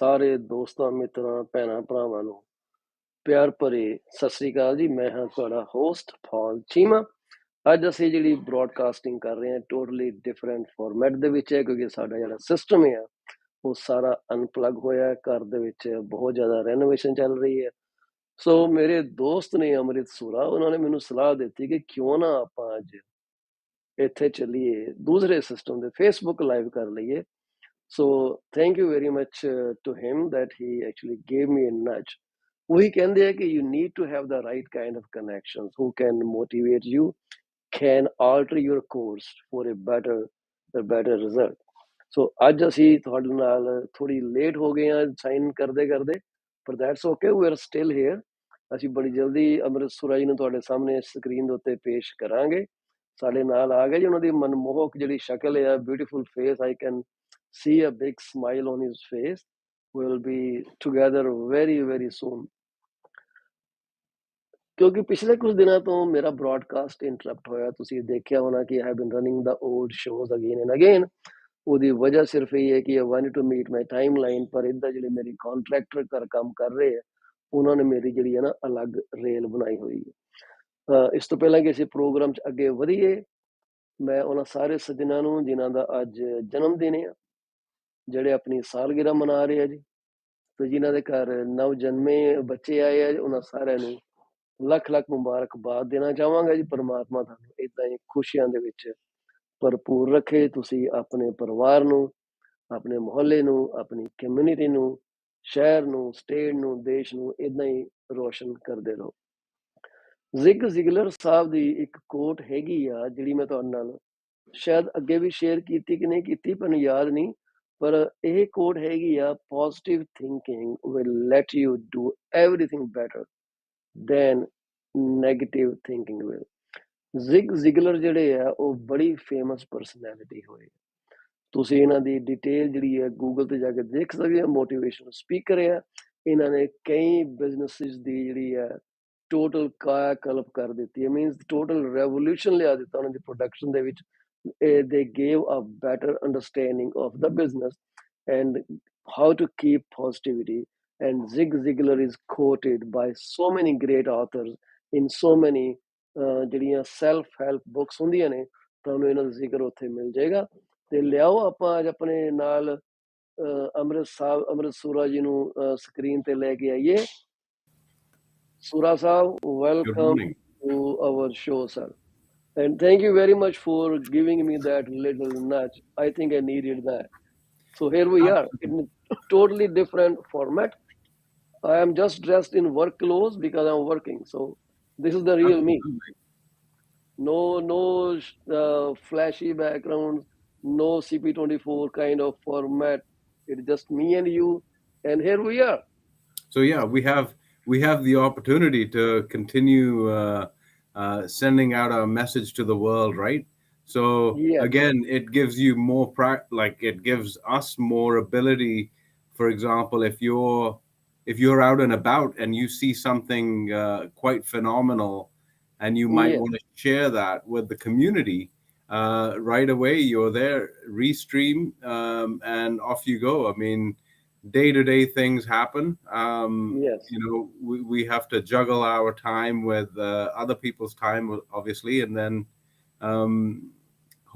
ਸਾਰੇ ਦੋਸਤਾਂ ਮਿੱਤਰਾਂ ਭੈਣਾਂ ਭਰਾਵਾਂ ਨੂੰ ਪਿਆਰ ਭਰੇ ਸਤਿ ਸ੍ਰੀ ਅਕਾਲ ਜੀ। ਮੈਂ ਹਾਂ ਤੁਹਾਡਾ ਹੋਸਟ ਪੌਲ ਚੀਮਾ। ਅੱਜ ਅਸੀਂ ਜਿਹੜੀ ਬ੍ਰੌਡਕਾਸਟਿੰਗ ਕਰ ਰਹੇ ਹਾਂ ਟੋਟਲੀ ਡਿਫਰੈਂਟ ਫਾਰਮੈਟ ਦੇ ਵਿੱਚ ਹੈ, ਕਿਉਂਕਿ ਸਾਡਾ ਜਿਹੜਾ ਸਿਸਟਮ ਹੈ ਉਹ ਸਾਰਾ ਅਨਪਲੱਗ ਹੋਇਆ। ਘਰ ਦੇ ਵਿੱਚ ਬਹੁਤ ਜ਼ਿਆਦਾ ਰੈਨੋਵੇਸ਼ਨ ਚੱਲ ਰਹੀ ਹੈ। ਸੋ ਮੇਰੇ ਦੋਸਤ ਨੇ ਅਮਰਿਤ ਸੂਰਾ, ਉਹਨਾਂ ਨੇ ਮੈਨੂੰ ਸਲਾਹ ਦਿੱਤੀ ਕਿ ਕਿਉਂ ਨਾ ਆਪਾਂ ਅੱਜ ਇੱਥੇ ਚੱਲੀਏ, ਦੂਸਰੇ ਸਿਸਟਮ ਦੇ ਫੇਸਬੁੱਕ ਲਾਈਵ ਕਰ ਲਈਏ। So thank you very much to him that he actually gave me a nudge. ਉਹੀ ਕਹਿੰਦੇ ਆ ਕਿ you need to have the right kind of connections who can motivate you, can alter your course for a better result. So ਅੱਜ ਅਸੀਂ ਤੁਹਾਡੇ ਨਾਲ ਥੋੜੀ late ਹੋ ਗਏ ਹਾਂ ਸਾਈਨ ਕਰਦੇ ਪਰ that's okay, we are still here. ਅਸੀਂ ਬੜੀ ਜਲਦੀ ਅੰਮ੍ਰਿਤ ਸੂਰਾ ਜੀ ਨੂੰ ਤੁਹਾਡੇ ਸਾਹਮਣੇ ਸਕਰੀਨ ਦੇ ਉੱਤੇ ਪੇਸ਼ ਕਰਾਂਗੇ। ਸਾਡੇ ਨਾਲ ਆ ਗਏ ਜੀ, ਉਹਨਾਂ ਦੀ ਮਨਮੋਹਕ ਜਿਹੜੀ ਸ਼ਕਲ ਹੈ, beautiful face, I can see a big smile on his face. We'll be together very soon. ਕਿਉਂਕਿ ਪਿਛਲੇ ਕੁਝ ਦਿਨਾਂ ਤੋਂ ਮੇਰਾ ਬ੍ਰੌਡਕਾਸਟ ਇੰਟਰਪਟ ਹੋਇਆ। ਤੁਸੀਂ ਦੇਖਿਆ ਹੋਣਾ ਕਿ I have been running the old shows again and again. ਉਹਦੀ ਵਜ੍ਹਾ ਸਿਰਫ ਇਹ ਹੈ ਕਿ I wanted to meet my timeline, ਪਰ ਇੱਦਾਂ ਜਿਹੜੇ ਮੇਰੀ ਕੰਟਰੈਕਟਰ ਘਰ ਕੰਮ ਕਰ ਰਹੇ ਆ, ਉਹਨਾਂ ਨੇ ਮੇਰੀ ਜਿਹੜੀ ਹੈ ਨਾ ਅਲੱਗ ਰੇਲ ਬਣਾਈ ਹੋਈ ਹੈ। ਇਸ ਤੋਂ ਪਹਿਲਾਂ ਕਿ ਅਸੀਂ ਪ੍ਰੋਗਰਾਮ 'ਚ ਅੱਗੇ ਵਧੀਏ, ਮੈਂ ਉਹਨਾਂ ਸਾਰੇ ਸੱਜਣਾਂ ਨੂੰ ਜਿਨ੍ਹਾਂ ਦਾ ਅੱਜ ਜਨਮ ਦਿਨ ਹੈ, ਜਿਹੜੇ ਆਪਣੀ ਸਾਲਗਿਰਾ ਮਨਾ ਰਹੇ ਆ ਜੀ, ਤੇ ਜਿਨ੍ਹਾਂ ਦੇ ਘਰ ਨਵ ਜਨਮੇ ਬੱਚੇ ਆਏ ਆ, ਉਹਨਾਂ ਸਾਰਿਆਂ ਨੂੰ ਲੱਖ ਮੁਬਾਰਕਬਾਦ ਦੇਣਾ ਚਾਹਾਂਗਾ ਜੀ। ਪਰਮਾਤਮਾ ਤੁਹਾਨੂੰ ਇਦਾਂ ਹੀ ਖੁਸ਼ੀਆਂ ਦੇ ਵਿੱਚ ਭਰਪੂਰ ਰੱਖੇ। ਤੁਸੀਂ ਆਪਣੇ ਪਰਿਵਾਰ ਨੂੰ, ਆਪਣੇ ਮੁਹੱਲੇ ਨੂੰ, ਆਪਣੀ ਕਮਿਊਨਿਟੀ ਨੂੰ, ਸ਼ਹਿਰ ਨੂੰ, ਸਟੇਟ ਨੂੰ, ਦੇਸ਼ ਨੂੰ ਇਦਾਂ ਹੀ ਰੋਸ਼ਨ ਕਰਦੇ ਰਹੋ। ਜ਼ਿਗ ਜ਼ਿਗਲਰ ਸਾਹਿਬ ਦੀ ਇੱਕ ਕੋਟ ਹੈਗੀ ਆ, ਜਿਹੜੀ ਮੈਂ ਤੁਹਾਡੇ ਨਾਲ ਸ਼ਾਇਦ ਅੱਗੇ ਵੀ ਸ਼ੇਅਰ ਕੀਤੀ ਕਿ ਨਹੀਂ ਕੀਤੀ, ਮੈਨੂੰ ਯਾਦ ਨਹੀਂ, ਪਰ ਇਹ ਕੋਟ ਹੈਗੀ ਆ, positive thinking will let you do everything better than negative thinking will. Zig Ziglar ਜਿਹੜੇ ਆ ਉਹ ਬੜੀ ਫੇਮਸ ਪਰਸਨੈਲਿਟੀ ਹੋਏ। ਤੁਸੀਂ ਇਹਨਾਂ ਦੀ ਡਿਟੇਲ ਜਿਹੜੀ ਹੈ ਗੂਗਲ ਤੇ ਜਾ ਕੇ ਦੇਖ ਸਕਦੇ ਹੋ। ਮੋਟੀਵੇਸ਼ਨਲ ਸਪੀਕਰ ਆ। ਇਹਨਾਂ ਨੇ ਕਈ ਬਿਜ਼ਨਸਿਸ ਦੀ ਜਿਹੜੀ ਹੈ ਟੋਟਲ ਕਾਇਆ ਕਲਪ ਕਰ ਦਿੱਤੀ ਹੈ, ਮੀਨਸ ਟੋਟਲ ਰੈਵੋਲੂਸ਼ਨ ਲਿਆ ਦਿੱਤਾ ਉਹਨਾਂ ਦੀ ਪ੍ਰੋਡਕਸ਼ਨ ਦੇ ਵਿੱਚ। They gave a better understanding of the business and how to keep positivity. And Zig Ziglar is quoted by so many great authors in so many ਜਿਹੜੀਆਂ ਸੈਲਫ ਹੈਲਪ ਬੁੱਕਸ ਹੁੰਦੀਆਂ ਨੇ, ਤੁਹਾਨੂੰ ਇਹਨਾਂ ਦਾ ਜ਼ਿਕਰ ਉੱਥੇ ਮਿਲ ਜਾਏਗਾ। ਤੇ ਲਿਆਓ ਆਪਾਂ ਅੱਜ ਆਪਣੇ ਨਾਲ ਅੰਮ੍ਰਿਤ ਸੂਰਾ ਜੀ ਨੂੰ ਸਕਰੀਨ ਤੇ ਲੈ ਕੇ ਆਈਏ। Sura Saab, welcome to our show, sir. And thank you very much for giving me that little nudge. I think I needed that. So here we are in a totally different format. I am just dressed in work clothes because I'm working. So this is the real me. No flashy backgrounds, no CP24 kind of format. It's just me and you, and here we are. So yeah, we have the opportunity to continue sending out our message to the world, right? So Yes. Again, it gives you more it gives us more ability. For example, if you're out and about and you see something quite phenomenal, and you might Yes. want to share that with the community, right away you're there, restream, and off you go. I mean, day-to-day things happen. Yes. You know, we have to juggle our time with other people's time, obviously, and then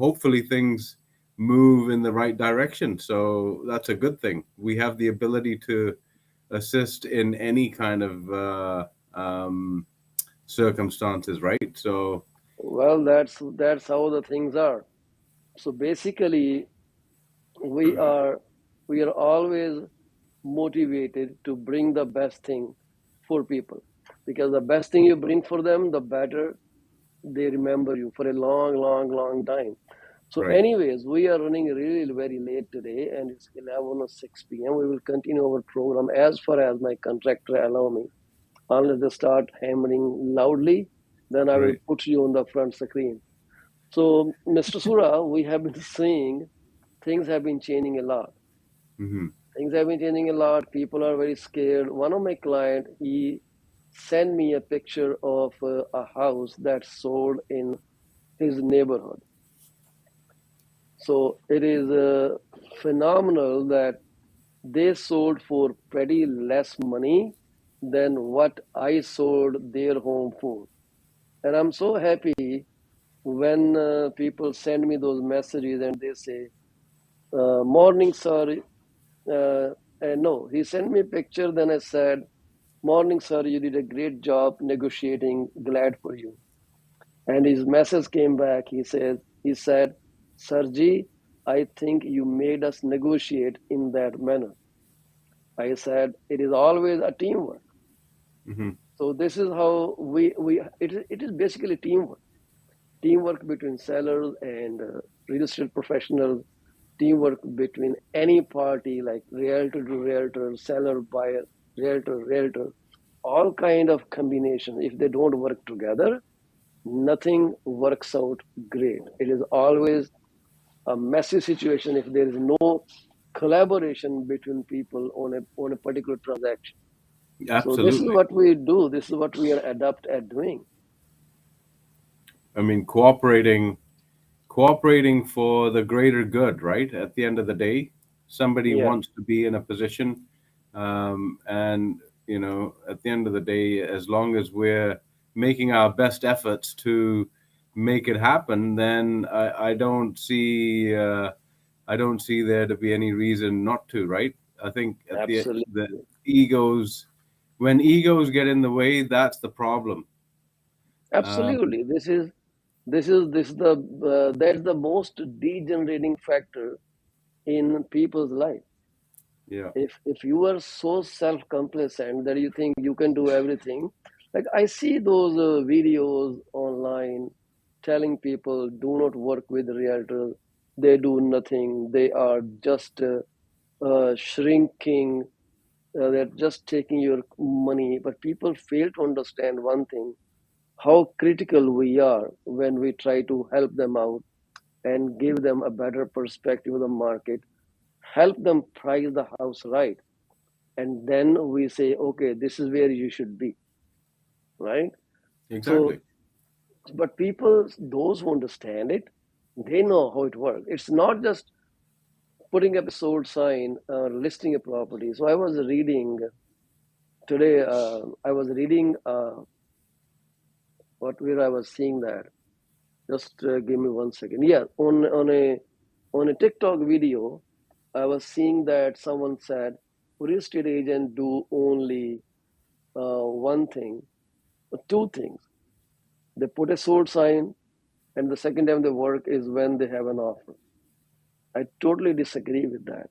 hopefully things move in the right direction. So that's a good thing. We have the ability to assist in any kind of circumstances, right? So well, that's how the things are. So basically, we are always motivated to bring the best thing for people, because the best thing you bring for them, the better they remember you for a long time. So right. Anyways, we are running really very late today, and it's 11:06 p.m. We will continue our program as far as my contractor allow me, unless they start hammering loudly, then I will Right. put you on the front screen. So Mr. Sura, we have been seeing things have been changing a lot. Mm-hmm. Things have been changing a lot. People are very scared. One of my clients, he sent me a picture of a house that sold in his neighborhood. So it is phenomenal that they sold for pretty less money than what I sold their home for. And I'm so happy when people send me those messages and they say, "Morning, sir." And no, he sent me a picture. Then I said, "Morning, sir. You did a great job negotiating. Glad for you." And his message came back. He said, "Sarji, I think you made us negotiate in that manner." I said, "It is always a teamwork." Hmm. So this is how it is basically teamwork between sellers and real estate professionals, teamwork between any party like realtor to realtor, seller, buyer, realtor, all kind of combination. If they don't work together, nothing works out great. It is always a messy situation if there is no collaboration between people on a particular transaction. So this is Absolutely. what we do. This is what we are adept at doing. I mean, cooperating for the greater good, right? At the end of the day, somebody Yeah, wants to be in a position, and at the end of the day, as long as we're making our best efforts to make it happen, then I don't see there to be any reason not to, right? I think at absolutely. the egos, when egos get in the way, that's the problem. Um, Absolutely. This is the that's the most degenerating factor in people's life. yeah, If you are so self-complacent that you think you can do everything, like I see those videos online telling people do not work with realtors. They do nothing. They are just shrinking. They're just taking your money. But people fail to understand one thing: how critical we are when we try to help them out and give them a better perspective of the market, help them price the house right, and then we say, okay, this is where you should be, right? So, exactly. but people, those who understand it, they know how it works. It's not just putting up a sold sign or listing a property. So I was reading today. I was reading where I was seeing that. Just give me 1 second. Yeah, on a TikTok video, I was seeing that someone said real estate agent do only one thing, two things. They put a sold sign, and the second time they work is when they have an offer. I totally disagree with that.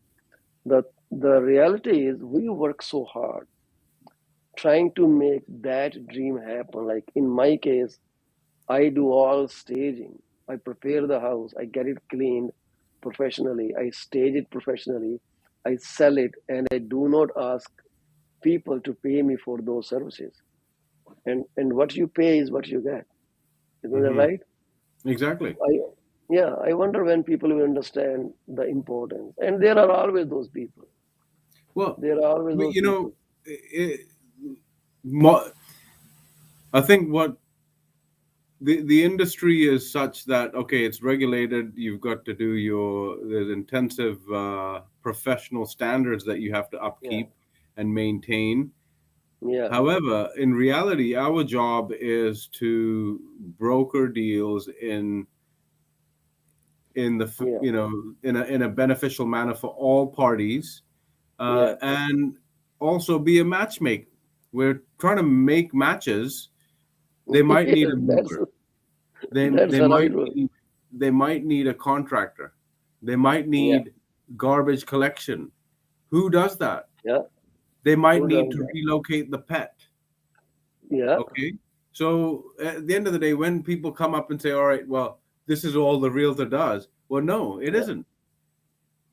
The reality is we work so hard trying to make that dream happen. Like in my case, I do all staging. I prepare the house, I get it cleaned professionally, I stage it professionally, I sell it, and I do not ask people to pay me for those services. And what you pay is what you get. Isn't that Hmm. right? Exactly. I Yeah, I wonder when people will understand the importance. And there are always those people. Well, There are always those you know, people. it, mo- I think what the industry is such that, okay, it's regulated. You've got to do there's intensive professional standards that you have to Yeah, upkeep and maintain. yeah, However, in reality, our job is to broker deals in the yeah, in a beneficial manner for all parties, yeah. and also be a matchmaker. We're trying to make matches. They might Yes, need a that's mover. They that's they the right might word. need they might need a contractor. They might Yeah, need garbage collection. Who does that? yeah. They might Who need does to that? relocate the pet. Yeah, Okay. So at the end of the day, when people come up and say, all right, well, this is all the realtor does. Well, no, it yeah. isn't.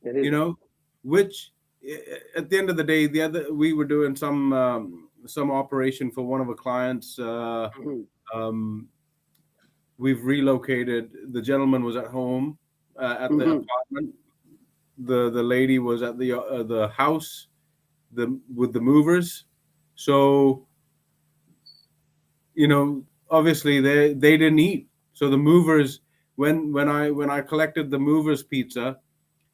It You isn't. know, which at the end of the day, we were doing some operation for one of our clients. Mhm, Um, we've relocated. The gentleman was at home at the mhm, apartment. The lady was at the house with the movers. So obviously they didn't eat. So the movers, when I collected the movers pizza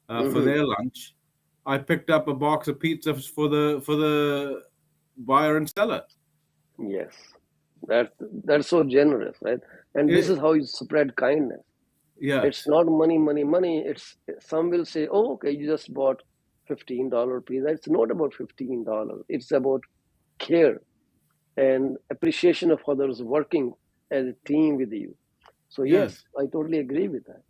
for mhm. their lunch, I picked up a box of pizzas for the buyer and seller. Yes, that that's so generous, right? And this is It, how you spread kindness. It's yes, not money, money, money. It's some will say, "Oh, okay, you just bought $15 pizza." It's not about $15. It's about care and appreciation of others working as a team with you. So yes. yes, I totally agree with that.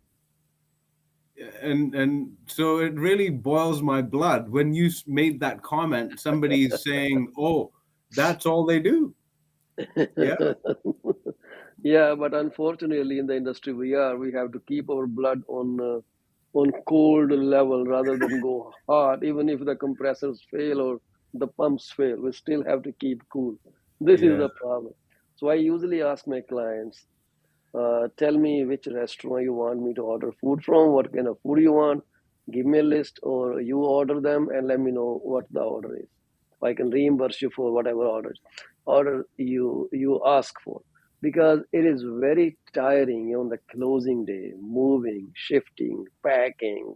And so it really boils my blood when you made that comment. Somebody's saying, "Oh, that's all they do." Yeah, Yeah, but unfortunately, in the industry we have to keep our blood on cold level rather than go hot. Even if the compressors fail or the pumps fail, we still have to keep cool. This is yeah, the problem. So I usually ask my clients, tell me which restaurant you want me to order food from, what kind of food you want. Give me a list, or you order them and let me know what the order is. I can reimburse you for whatever order you ask for, because it is very tiring on the closing day, moving, shifting, packing.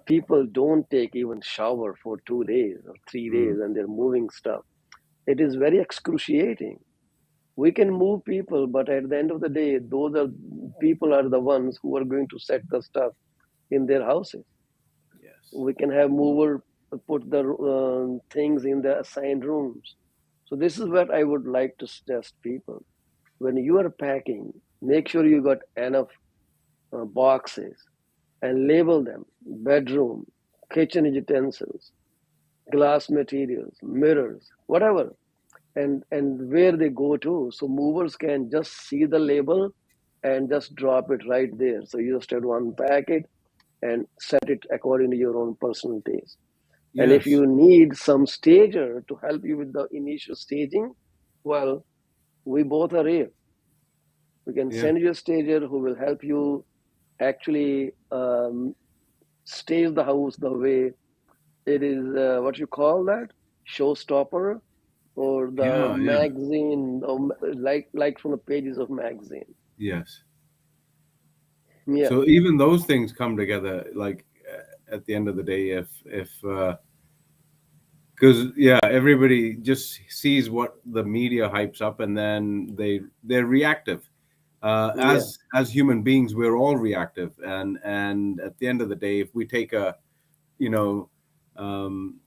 People don't take even shower for 2 days or 3 days, mm, and they're moving stuff. It is very excruciating. We can move people, but at the end of the day, those are people are the ones who are going to set the stuff in their houses. yes, We can have mover put the things in the assigned rooms. So this is what I would like to suggest people. When you are packing, make sure you got enough boxes and label them: bedroom, kitchen utensils, glass materials, mirrors, whatever, and where they go to, so movers can just see the label and just drop it right there. So you just have to unpack it and set it according to your own personal taste. And if yes, you need some stager to help you with the initial staging, well, we both are here. We can yeah, send you a stager who will help you actually stage the house the way it is, what you call that, showstopper, or the yeah, yeah, magazine, or like from the pages of magazine. yes. Yeah, So even those things come together, like at the end of the day, if because yeah, everybody just sees what the media hypes up, and then they're reactive. yeah, As human beings, we're all reactive, and at the end of the day, if we take you know um,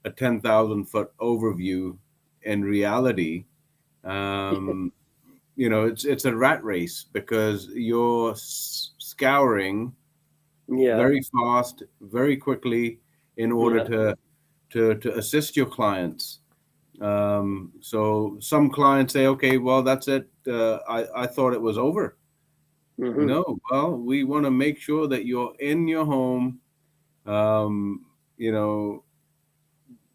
a 10,000 foot overview, in reality, um, it's a rat race because you're scouring yeah, very fast, very quickly in order yeah. to assist your clients. So some clients say, okay, well, that's it. I thought it was over. Hmm. No, well, we want to make sure that you're in your home, um, you know,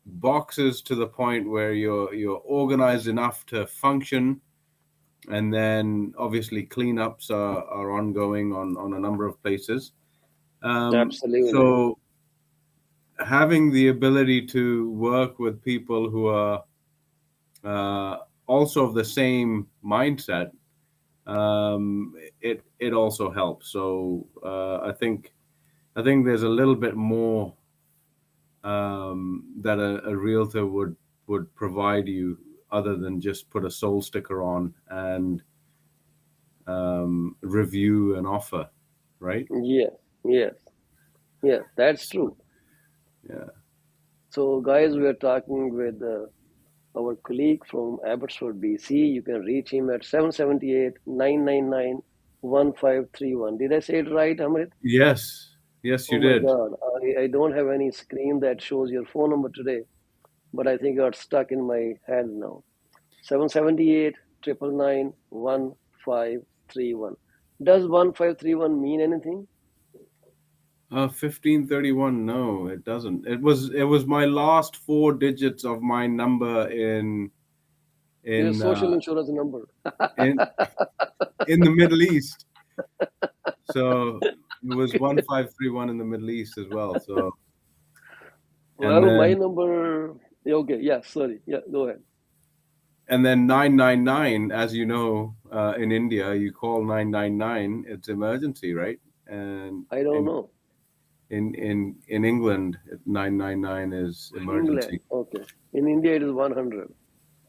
boxes to the point where you're organized enough to function, and then obviously cleanups are ongoing on a number of places. Absolutely. So having the ability to work with people who are uh, also of the same mindset, it also helps. So I think there's a little bit more that a realtor would provide you, other than just put a soul sticker on and review an offer, right? Yes, yes, yes, that's So, true. yeah. So, guys, we are talking with our colleague from Abbotsford, BC. You can reach him at 778-999-1531. Did I say it right, Amrit? Yes. Yes, you Oh my did. God, I don't have any screen that shows your phone number today, but I think it got stuck in my head now. 778-999-1531. Does 1531 mean anything? 1531. No, it doesn't. It was my last four digits of my number Your in social uh, insurance number. in in the Middle East. So it was 1531 in the Middle East as well. So and Well, my then number. Yeah, okay, yeah, sorry. Yeah, go ahead. and then 999, as you know, in India, you call 999, it's emergency, right? And I don't in know. In England, 999 is England, emergency. okay. In India, it is 100 for police.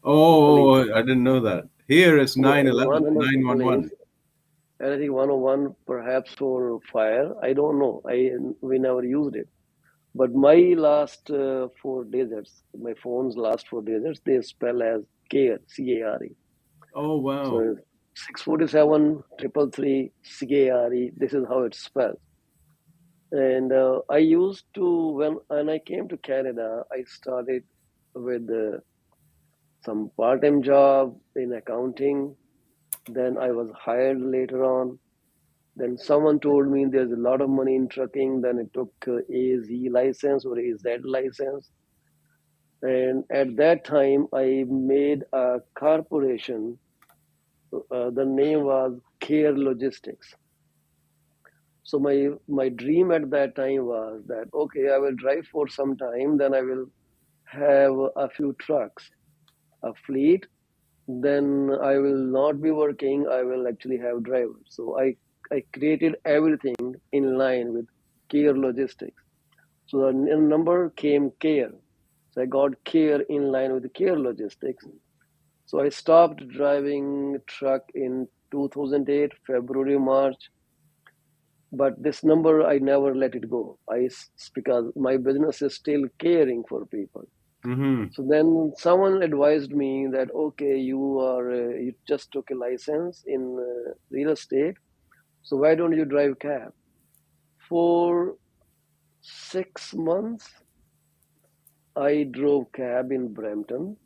Oh, I didn't know that. Here it's Yeah, 911, 100 for police. 911. And I think 101 perhaps for fire. I don't know. We never used it. But my last four digits, my phone's last four digits, they spell as care, CARE. Oh, wow. So 647 triple three CARE. This is how it's spelled. And I used to when I came to Canada, I started with some part-time job in accounting. Then I was hired later on. Then someone told me there's a lot of money in trucking. Then I took AZ license or AZ license. And at that time, I made a corporation. The name was Care Logistics. So my dream at that time was that okay, I will drive for some time, then I will have a few trucks, a fleet. Then I will not be working. I will actually have drivers. So I created everything in line with Care Logistics. So the number came Care. So I got Care in line with Care Logistics. So I stopped driving truck in 2008, February, March. But this number, I never let it go. Because my business is still caring for people. Mm-hmm. So then someone advised me that okay, you just took a license in real estate, so why don't you drive cab? For 6 months, I drove cab in Brampton,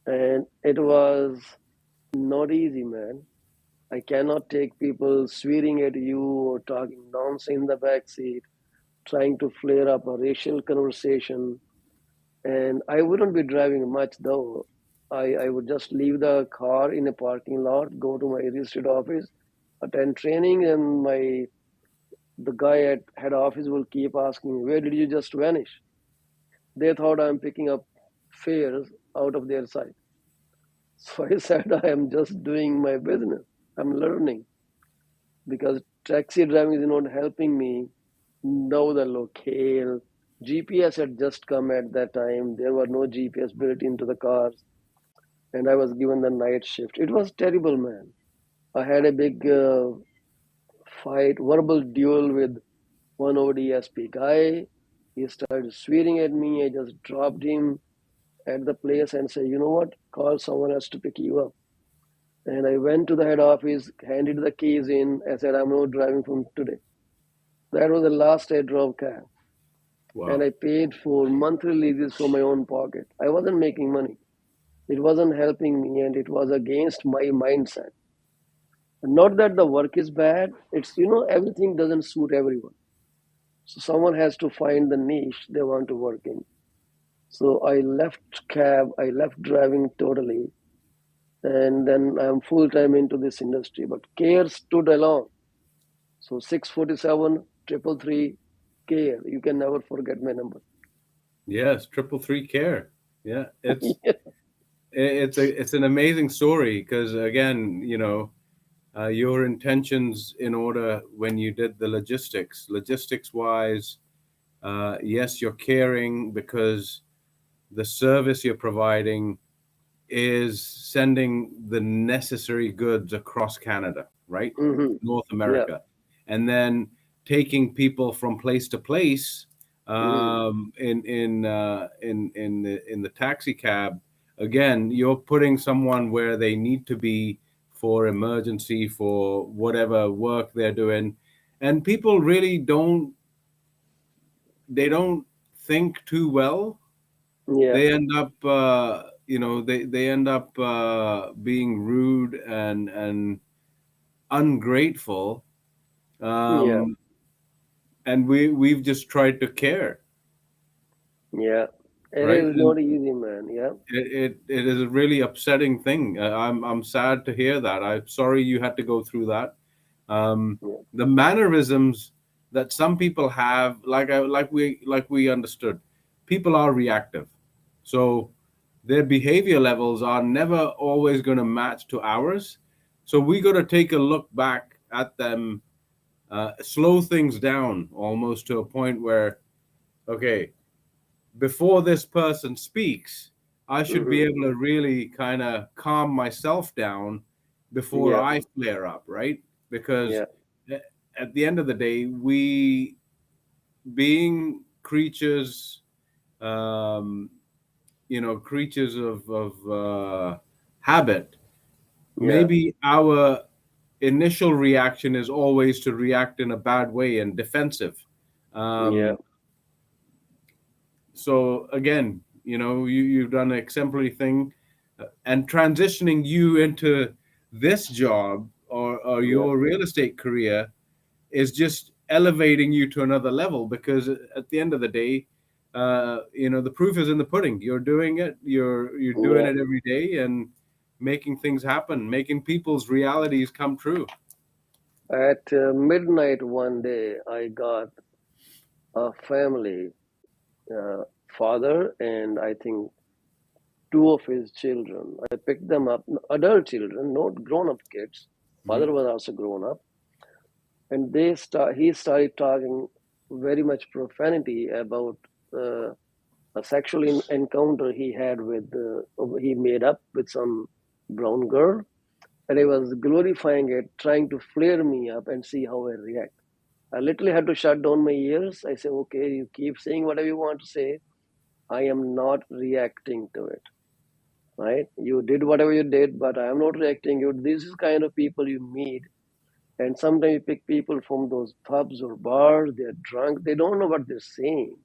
and it was not easy, man. I cannot take people swearing at you or talking nonsense in the back seat, trying to flare up a racial conversation. And I wouldn't be driving much though. I would just leave the car in a parking lot, go to my real estate office, attend training, and the guy at head office will keep asking, "Where did you just vanish?" They thought I'm picking up fares out of their site. So I said, I am just doing my business. I'm learning because taxi driving is not helping me know the locale. GPS had just come at that time. There were no GPS built into the cars, and I was given the night shift. It was terrible, man. I had a big verbal duel with one ODSP guy. He started swearing at me. I just dropped him at the place and said, you know what? Call someone else to pick you up. And I went to the head office, handed the keys in. I said, I'm not driving from today. That was the last I drove cab. And Wow. I paid for monthly leases from my own pocket. I wasn't making money. It wasn't helping me, and it was against my mindset. Not that the work is bad, it's, everything doesn't suit everyone. So someone has to find the niche they want to work in. So I left cab, I left driving totally, and then I'm full time into this industry. But care stood alone. So 647 333 care. You can never forget my number. Yes, 333 care. Yeah, it's an amazing story because again, your intentions in order when you did the logistics wise, yes, you're caring because the service you're providing is sending the necessary goods across Canada, right? Hmm. North Yeah. America, and then taking people from place to place Mm. in the taxi cab. Again, you're putting someone where they need to be for emergency, for whatever work they're doing, and people really don't think too well. Yeah. They end up they end up being rude and ungrateful, Yeah. um, and we've just tried to care, Yeah. It right? is And not easy, man. Yeah. it is a really upsetting thing. I'm sad to hear that. I'm sorry you had to go through that. um, Yeah. the mannerisms that some people have, like we understood, people are reactive, so their behavior levels are never always going to match to ours. So we got to take a look back at them slow things down almost to a point where, okay, before this person speaks, I should be Mm-hmm. able to really kind of calm myself down before Yeah. I flare up, right? Because Yeah. at the end of the day, we, being creatures, um, creatures of habit, Yeah. maybe our initial reaction is always to react in a bad way and defensive. Yeah. Um, so again, you've done an exemplary thing, and transitioning you into this job, or Yeah. your real estate career, is just elevating you to another level, because at the end of the day, the proof is in the pudding. You're doing it. You're doing Yeah. it every day, and making things happen, making people's realities come true. At midnight one day, I got a family, uh, father and I think two of his children. I picked them up, adult children, not grown-up kids. Hmm. Father was also grown up, and he started talking very much profanity about uh, a sexual encounter he had with he made up with some brown girl, and he was glorifying it, trying to flare me up and see how I react. I literally had to shut down my ears. I say, okay, you keep saying whatever you want to say. I am not reacting to it. Right? You did whatever you did, but I am not reacting. You This is kind of people you meet. And sometimes you pick people from those pubs or bars, they're drunk, they don't know what they're saying.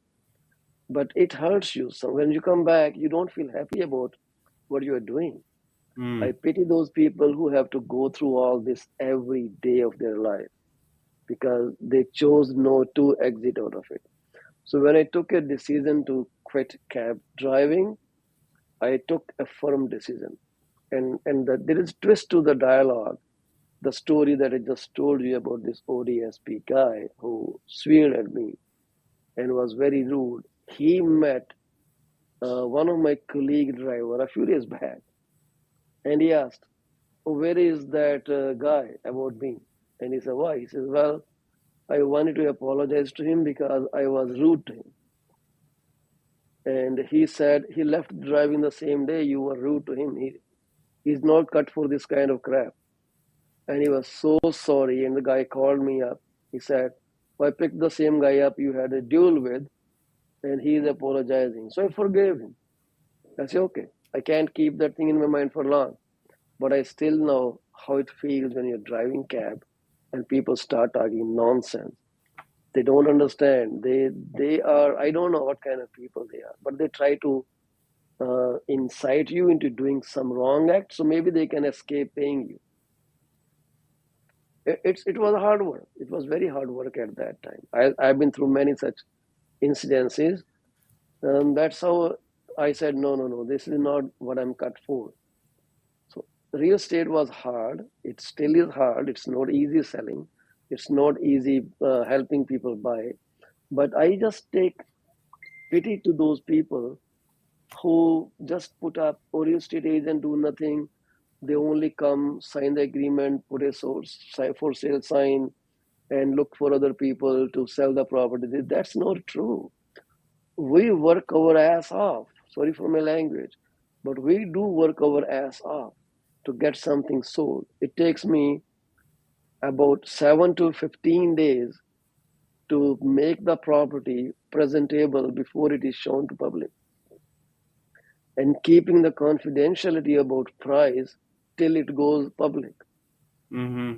But it hurts you. So when you come back, you don't feel happy about what you are doing. I Mm. pity those people who have to go through all this every day of their life because they chose not to exit out of it. So when I took a decision to quit cab driving, I took a firm decision. And there is twist to the dialogue, the story that I just told you about this ODSP guy who sweared at me and was very rude. He met one of my colleague driver a few days back, and he asked, "Oh, where is that guy about me?" And he said, "Why?" He says, "Well, I wanted to apologize to him because I was rude to him." And he said he left driving the same day you were rude to him. He's not cut for this kind of crap. And he was so sorry. And the guy called me up. He said, "Well, I picked the same guy up you had a duel with, and he's apologizing." So I forgave him. I said, okay, I can't keep that thing in my mind for long. But I still know how it feels when you're driving cab and people start talking nonsense. They don't understand. They are, I don't know what kind of people they are, but they try to incite you into doing some wrong act so maybe they can escape paying you. It was hard work. It was very hard work at that time. I've been through many such incidences. That's how I said, no, no, no, this is not what I'm cut for. So real estate was hard. It still is hard. It's not easy selling. It's not easy helping people buy. But I just take pity to those people who just put up or real estate agent do nothing. They only come, sign the agreement, put a source for sale sign, and look for other people to sell the property. That's not true. We work our ass off. Sorry for my language, but we do work our ass off to get something sold. It takes me about 7 to 15 days to make the property presentable before it is shown to public, and keeping the confidentiality about price till it goes public. Hmm.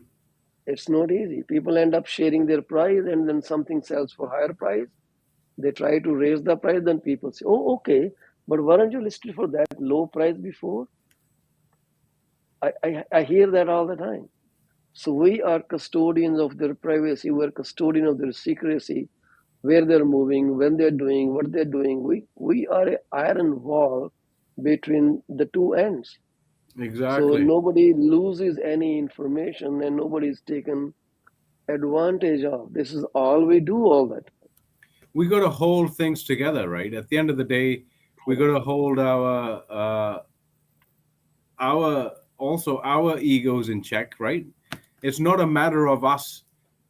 It's not easy. People end up sharing their price and then something sells for higher price. They try to raise the price, then people say, "Oh, okay, but weren't you listed for that low price before?" I hear that all the time. So we are custodians of their privacy, we're custodian of their secrecy, where they're moving, when they're doing, what they're doing. We are an iron wall between the two ends. So Exactly. nobody loses any information and nobody's taken advantage of. This is all we do all that. We got to hold things together, right? At the end of the day, we got to hold our also our egos in check, right? It's not a matter of us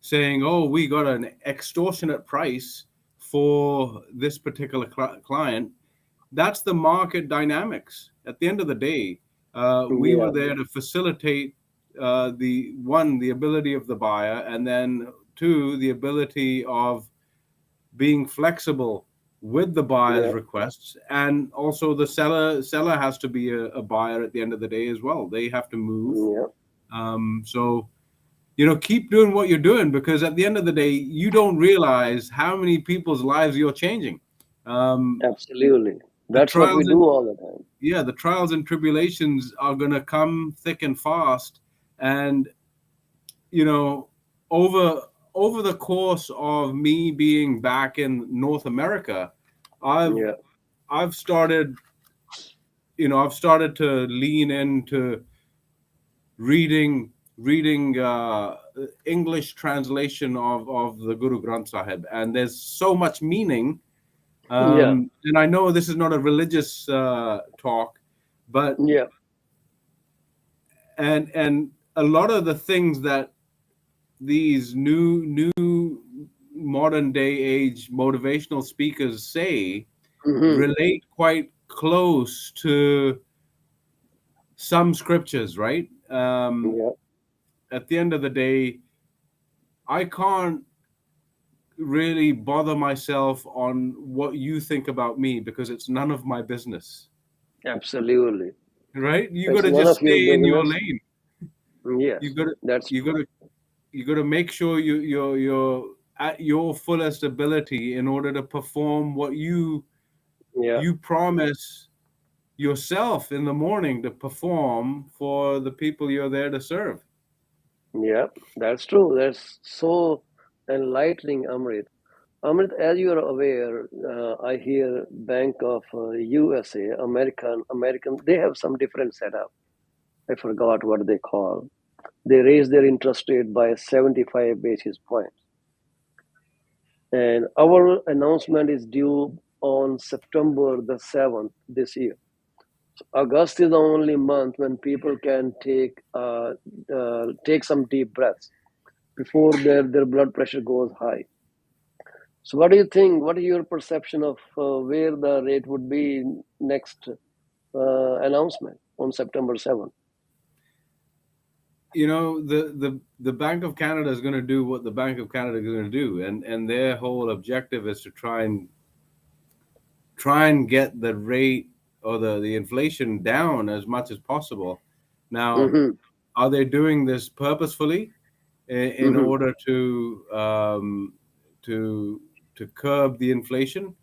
saying, "Oh, we got an extortionate price for this particular client." That's the market dynamics. At the end of the day, we were Yeah, there to facilitate the ability of the buyer, and then two, the ability of being flexible with the buyer's yeah, requests, and also the seller has to be a buyer at the end of the day as well. They have to move. yeah, So keep doing what you're doing, because at the end of the day, you don't realize how many people's lives you're changing. absolutely. The That's what we trials do and all the time. yeah, the trials and tribulations are going to come thick and fast, and you know, over over the course of me being back in North America, I've Yeah, I've started I've started to lean into reading English translation of the Guru Granth Sahib, and there's so much meaning. yeah, And I know this is not a religious talk, but yeah. and a lot of the things that these new modern day age motivational speakers say Mm-hmm. relate quite close to some scriptures, right? Yeah, At the end of the day, I can't really bother myself on what you think about me, because it's none of my business, absolutely. right? You got It's to none just of your stay in your business. lane. Yes, You got to that's you got true. to you got to make sure you're at your fullest ability in order to perform what Yeah, you promise yourself in the morning to perform for the people you're there to serve. yeah, that's true. That's so enlightening, Amrit. Amrit, as you are aware, I hear Bank of USA, American, they have some different setup. I forgot what they call. They raise their interest rate by 75 basis points. And our announcement is due on September the 7th this year. August is the only month when people can take some deep breaths before their blood pressure goes high. So, what do you think? What is your perception of where the rate would be next announcement on September 7th? The Bank of Canada is going to do what the Bank of Canada is going to do, and their whole objective is to try and get the rate or the inflation down as much as possible. Now, Mm-hmm, are they doing this purposefully in mm-hmm, order to to curb the inflation?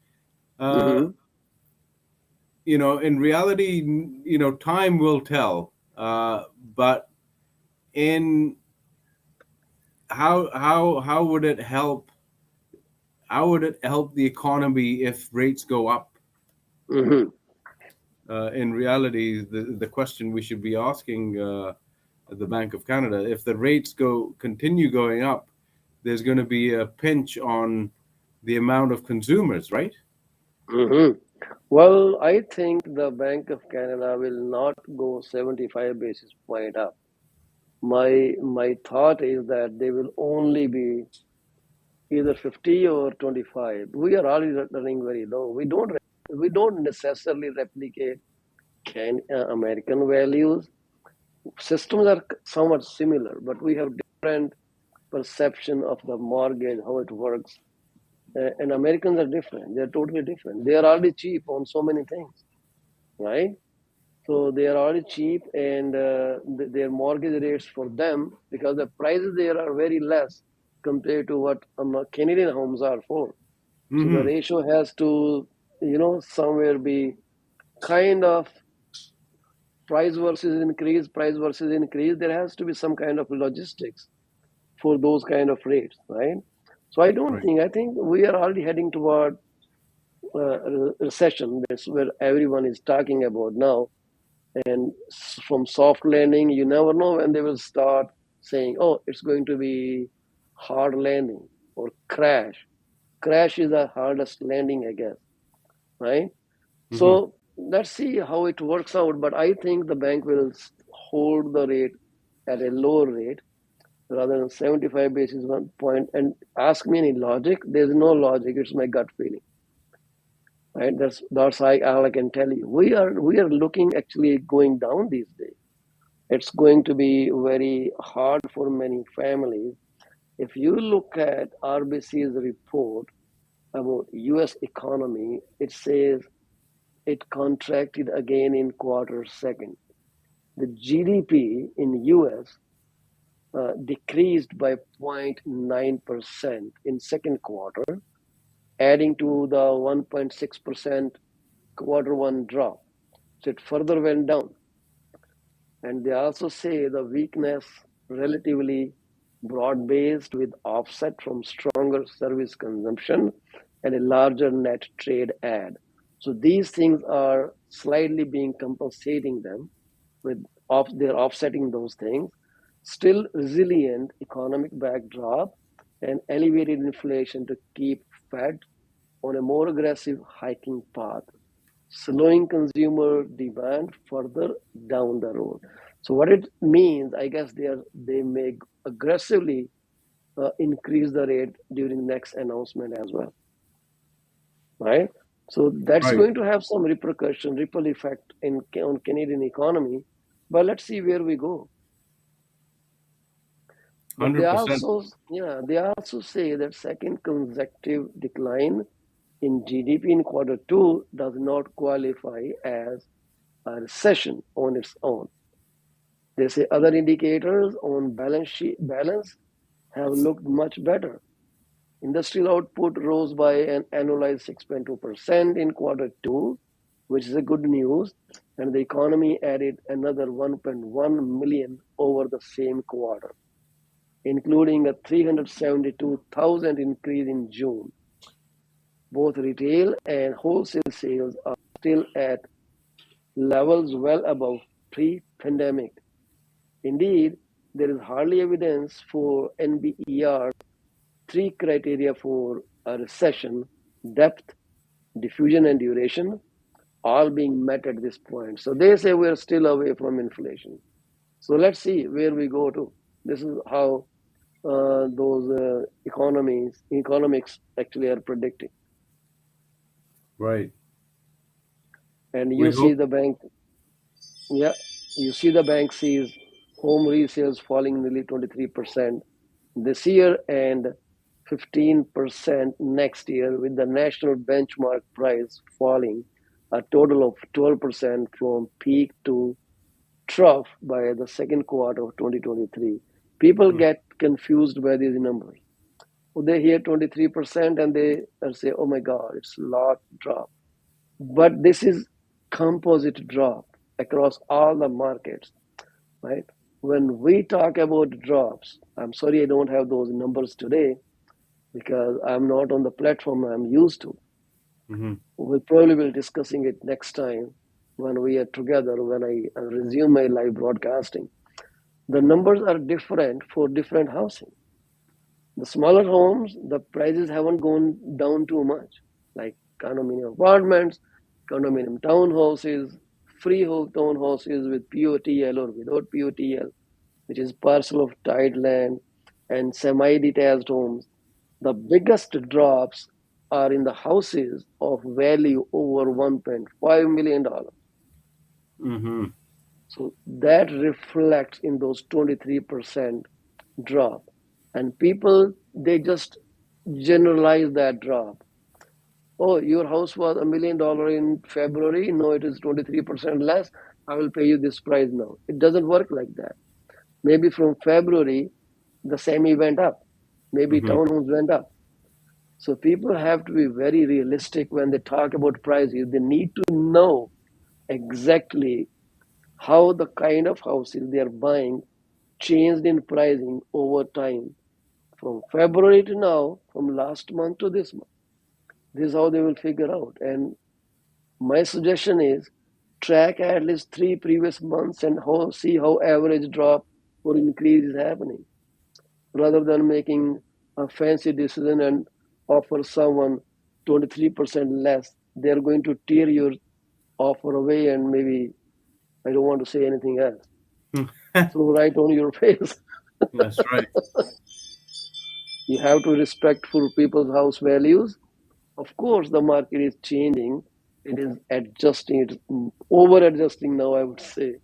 Uh, mm-hmm, in reality, time will tell. But in how would it help? How would it help the economy if rates go up? mm-hmm. In reality, the question we should be asking the Bank of Canada, if the rates continue going up, there's going to be a pinch on the amount of consumers, right? Mm-hmm. Well, I think the Bank of Canada will not go 75 basis point up. My thought is that they will only be either 50 or 25. We are already running very low. We don't necessarily replicate American values. Systems are somewhat similar, but we have different perception of the mortgage, how it works. And Americans are different. They're totally different. They are already cheap on so many things, right? So they are already cheap, and their mortgage rates for them, because the prices there are very less compared to what Canadian homes are for. So the Mm-hmm. ratio has to, somewhere be kind of price versus increase. There has to be some kind of logistics for those kind of rates, right? So Right. I think we are already heading toward recession. That's where everyone is talking about now. And from soft landing, you never know when they will start saying, oh, it's going to be hard landing or crash. Crash is the hardest landing, I guess, right? Mm-hmm. So let's see how it works out. But I think the bank will hold the rate at a lower rate rather than 75 basis point. And ask me any logic. There's no logic. It's my gut feeling. Right? That's all I can tell you. We are looking actually going down these days. It's going to be very hard for many families. If you look at RBC's report about U.S. economy, it says it contracted again in quarter second. The GDP in U.S. Decreased by 0.9% in second quarter, adding to the 1.6% quarter one drop. So it further went down. And they also say the weakness relatively broad-based with offset from stronger service consumption and a larger net trade add. So these things are slightly being compensating them with they're offsetting those things. Still resilient economic backdrop and elevated inflation to keep Fed on a more aggressive hiking path, slowing consumer demand further down the road. So what it means, I guess they may aggressively increase the rate during next announcement as well, right? So that's Right. going to have some repercussion, ripple effect on Canadian economy. But let's see where we go. But 100%. they also say that second consecutive decline in GDP in quarter two does not qualify as a recession on its own. They say other indicators on balance have looked much better. Industrial output rose by an annualized 6.2% in quarter two, which is a good news, and the economy added another 1.1 million over the same quarter, including a 372,000 increase in June. Both retail and wholesale sales are still at levels well above pre-pandemic. Indeed, there is hardly evidence for NBER's three criteria for a recession: depth, diffusion, and duration, all being met at this point. So they say we're still away from inflation. So let's see where we go to. This is how those economics actually are predicting. Right. And We you see hope. the bank, yeah, you see the bank sees home resales falling nearly 23% this year and 15% next year, with the national benchmark price falling a total of 12% from peak to trough by the second quarter of 2023. People get confused by these numbers. They hear 23% and they say, oh my God, it's a lot drop. But this is composite drop across all the markets, right? When we talk about drops, I'm sorry I don't have those numbers today because I'm not on the platform I'm used to. Mm-hmm. We'll probably be discussing it next time when we are together, when I resume my live broadcasting. The numbers are different for different housing. The smaller homes, the prices haven't gone down too much, like condominium apartments, condominium townhouses, freehold townhouses with POTL or without POTL, which is parcel of tied land, and semi-detached homes. The biggest drops are in the houses of value over $1.5 million. Mm-hmm. So that reflects in those 23% drop. And people, they just generalize that drop. Oh, your house was $1 million in February. No, it is 23% less. I will pay you this price now. It doesn't work like that. Maybe from February, the semi went up. Maybe Mm-hmm. townhomes went up. So people have to be very realistic when they talk about prices. They need to know exactly how the kind of houses they are buying changed in pricing over time from February to now, from last month to this month. This is how they will figure out. And my suggestion is track at least 3 previous months and see how average drop or increase is happening, rather than making a fancy decision and offer someone 23% less. They're going to tear your offer away, and maybe I don't want to say anything else. Throw right on your face. That's right. You have to respect for people's house values. Of course, the market is changing. It is adjusting. It's over adjusting now, I would say.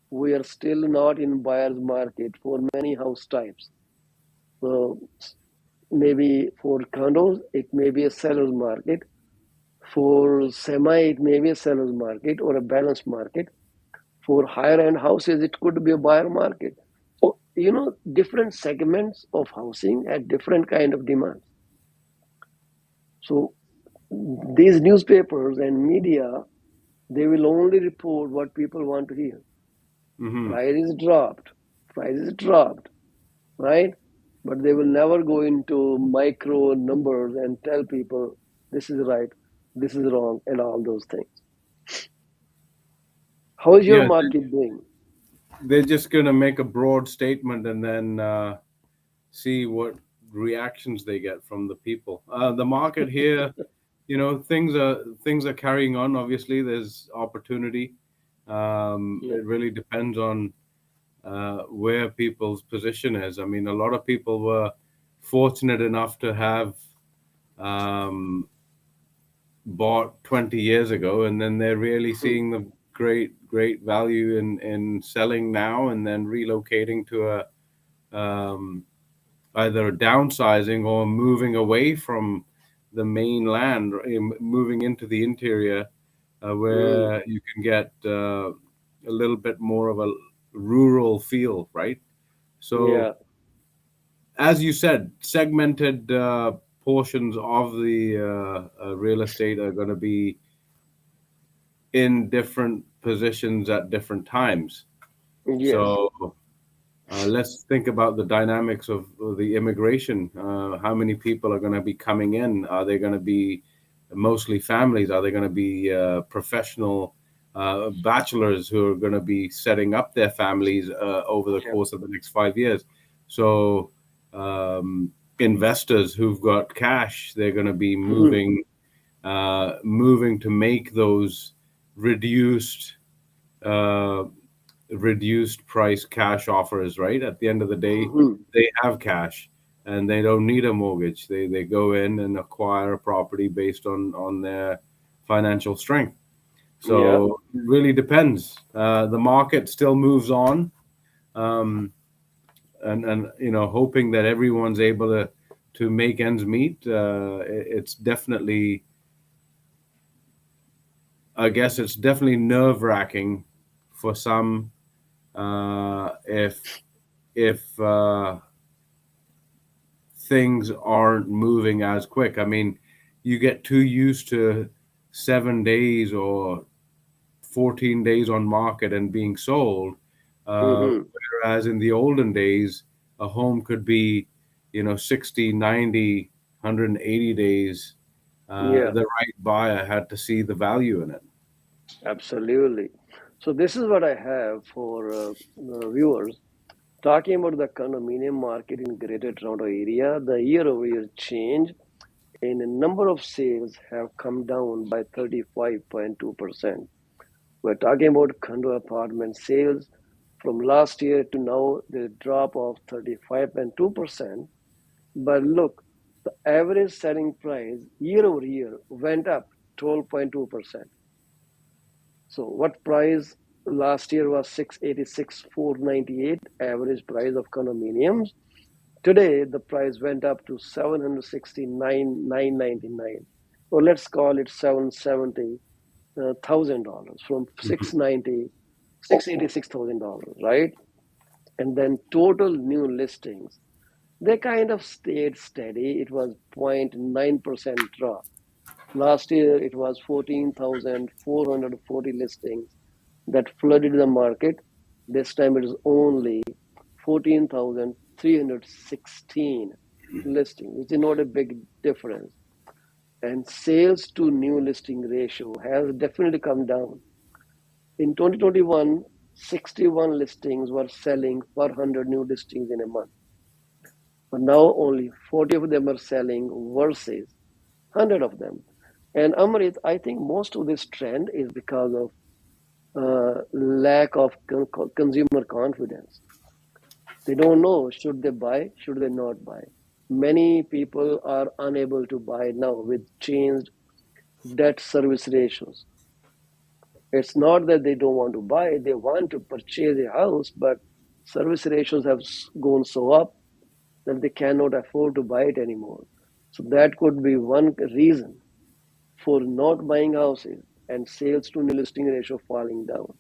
We are still not in buyer's market for many house types. So maybe for condos, it may be a seller's market. For semi, it may be a seller's market or a balanced market. For higher end houses, it could be a buyer market. So, different segments of housing at different kind of demands. So these newspapers and media, they will only report what people want to hear. Hmm. Price is dropped, price is dropped, right? But they will never go into micro numbers and tell people this is right, this is wrong, and all those things. How is your Yeah, market doing? they're just going to make a broad statement and then see what reactions they get from the people. The market here, things are carrying on. Obviously, there's opportunity. Yeah. It really depends on where people's position is. I mean, a lot of people were fortunate enough to have um, bought 20 years ago, and then they're really Hmm. seeing the great value in selling now and then relocating to um, either downsizing or moving away from the mainland, moving into the interior, Hmm. where you can get a little bit more of a rural feel, right? So, Yeah. as you said, segmented portions of the real estate are going to be in different positions at different times. Yes. So let's think about the dynamics of the immigration. How many people are going to be coming in? Are they going to be mostly families? Are they going to be professional bachelors who are going to be setting up their families over the Yeah. course of the next 5 years? So investors who've got cash, they're going to be Hmm. moving to make those reduced uh, reduced price cash offers, right? At the end of the day, Hmm. they have cash and they don't need a mortgage. They go in and acquire a property based on their financial strength. Yeah. So it really depends. The market still moves on, um, and hoping that everyone's able to make ends meet. It's definitely, I guess, it's definitely nerve wracking for some if things aren't moving as quick. I mean, you get too used to 7 days or 14 days on market and being sold. Hmm. Whereas in the olden days, a home could be, 60, 90, 180 days. Yeah. The right buyer had to see the value in it. Absolutely. So this is what I have for viewers. Talking about the condominium market in Greater Toronto Area, the year-over-year change in the number of sales have come down by 35.2%. We're talking about condo apartment sales from last year to now, the drop of 35.2%. But look, the average selling price year over year went up 12.2%. So what price last year was 686,498 average price of condominiums. Today the price went up to 769,999, or let's call it $770,000 from Mhm. 686,000, right? And then total new listings, they kind of stayed steady. It was 0.9% drop. Last year it was 14,440 listings that flooded the market. This time it is only 14,316 listings, which is not a big difference. And sales to new listing ratio has definitely come down. In 2021, 61 listings were selling per 100 new listings in a month. But now only 40 of them are selling versus 100 of them. And Amrit, I think most of this trend is because of lack of consumer confidence. They don't know should they buy, should they not buy. Many people are unable to buy now with changed debt service ratios. It's not that they don't want to buy, they want to purchase a house, but service ratios have gone so up that they cannot afford to buy it anymore. So that could be one reason for not buying houses and sales to new listing ratio falling down.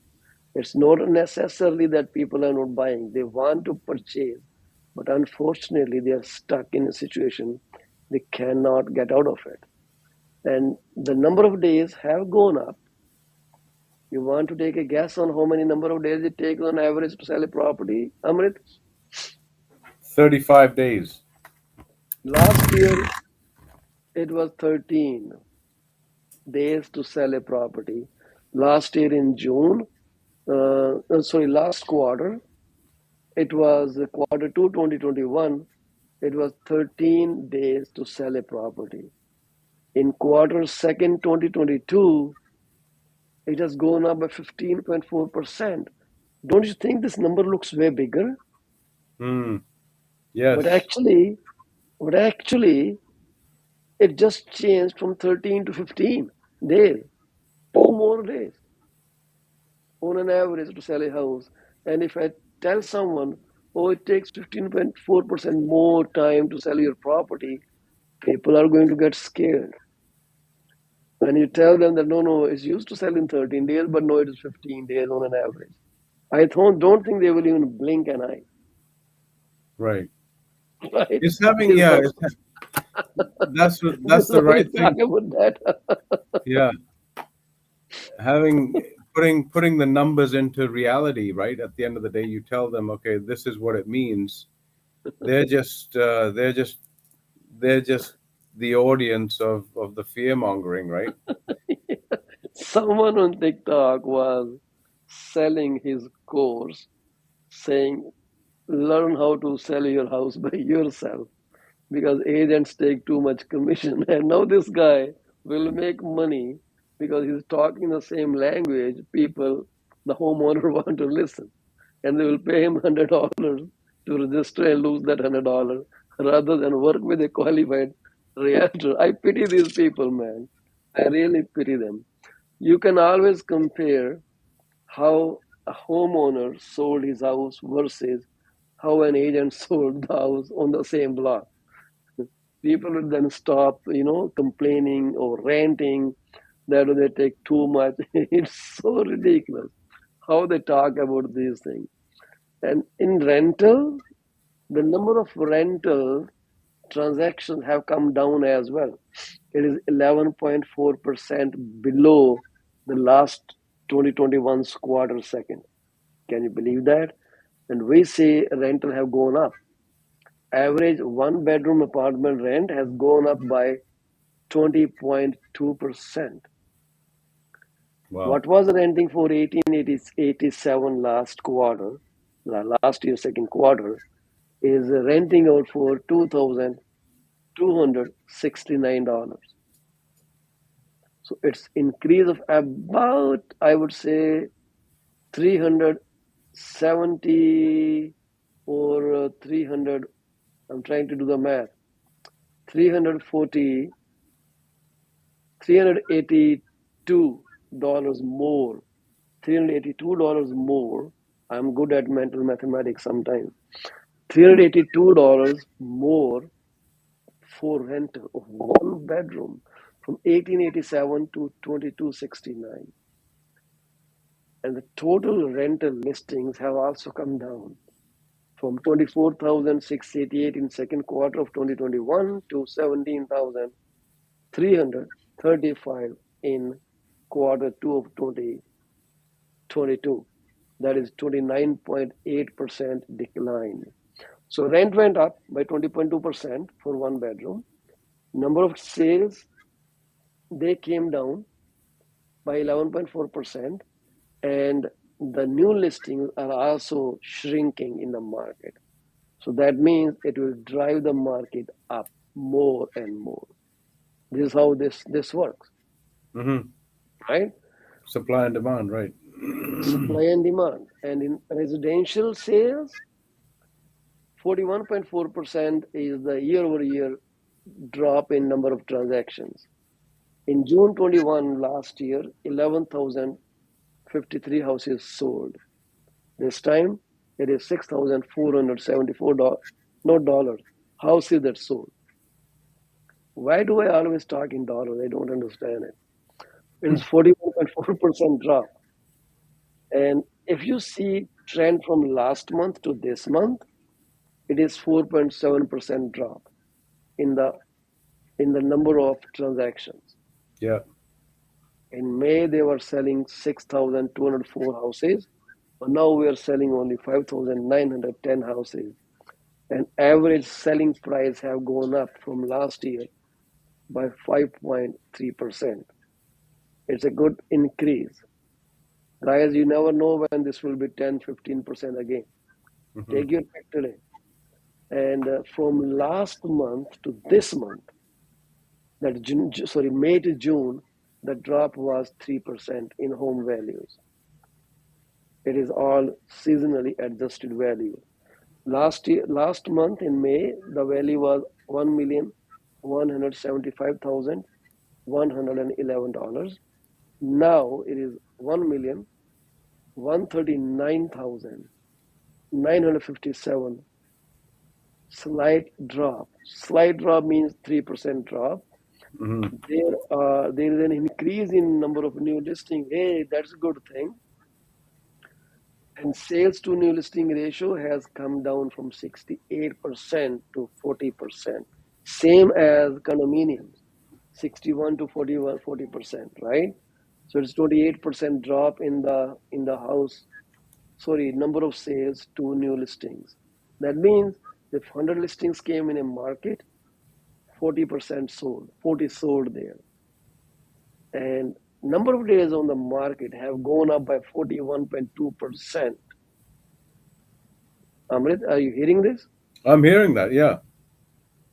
It's not necessarily that people are not buying, they want to purchase, but unfortunately, they are stuck in a situation they cannot get out of it. And the number of days have gone up. You want to take a guess on how many number of days it takes on average to sell a property, Amrit? 35 days. Last year, it was 13 days to sell a property. Last year in June, last quarter, it was quarter two 2021, it was 13 days to sell a property. In quarter second 2022, it has gone up by 15.4%. Don't you think this number looks way bigger? Hmm. But Yes. actually, but actually, it just changed from 13 to 15 days, 2 more days on an average to sell a house. And if I tell someone, oh, it takes 15.4% more time to sell your property, people are going to get scared. When you tell them that no, it's used to sell in 13 days, but no, it is 15 days on an average. Don't think they will even blink an eye, Right. right? It's having, This is yeah, how, this that's is the how we right talk thing. about that. Yeah. Having putting the numbers into reality, right? At the end of the day, you tell them, okay, this is what it means. They're just they're just the audience of the fear mongering, right? Someone on TikTok was selling his course saying, learn how to sell your house by yourself because agents take too much commission. And now this guy will make money because he's talking the same language people, the homeowner, want to listen. And they will pay him $100 to register and lose that $100 rather than work with a qualified realtor. I pity these people, man. I really pity them. You can always compare how a homeowner sold his house versus how an agent sold the house on the same block. People would then stop, complaining or ranting that they take too much. It's so ridiculous how they talk about these things. And in rental, the number of rental transactions have come down as well. It is 11.4% below the last 2021's quarter second. Can you believe that? And we say rental have gone up. Average one bedroom apartment rent has gone up by 20.2%. Wow. What was renting for 1887 last quarter, last year second quarter, is renting out for $2,269. So it's increase of about, I would say, 370 or 300. I'm trying to do the math. 340, $382 more. $382 more. I'm good at mental mathematics sometimes. $382 more for rental of one bedroom from 1887 to 2269. And the total rental listings have also come down from 24,688 in second quarter of 2021 to 17,335 in quarter two of 2022. That is 29.8% decline. So rent went up by 20.2% for one bedroom. Number of sales, they came down by 11.4%, and the new listings are also shrinking in the market. So that means it will drive the market up more and more. This is how this works, Hmm. right? Supply and demand, right? Supply and demand. And in residential sales, 41.4% is the year-over-year drop in number of transactions. In June 21 last year, 11,053 houses sold. This time, it is 6,474 not dollars, houses that sold. Why do I always talk in dollars? I don't understand it. It is 41.4% drop. And if you see trend from last month to this month, it is 4.7% drop in the number of transactions. Yeah. In May, they were selling 6,204 houses, but now we are selling only 5,910 houses. And average selling price have gone up from last year by 5.3%. It's a good increase. Guys, you never know when this will be 10, 15% again. Take your pick today. And from last month to this month, May to June, the drop was 3% in home values. It is all seasonally adjusted value. Last month in May, the value was $1,175,111. Now it is $1,139,957. Slight drop. Slight drop means 3% drop. There is an increase in number of new listings. Hey, that's a good thing. And sales to new listing ratio has come down from 68% to 40%. Same as condominiums, 61 to 40%, right? So it's 28% drop in the number of sales to new listings. That means if 100 listings came in a market, 40% sold, 40 sold there. And number of days on the market have gone up by 41.2%. Amrit, are you hearing this? I'm hearing that, yeah.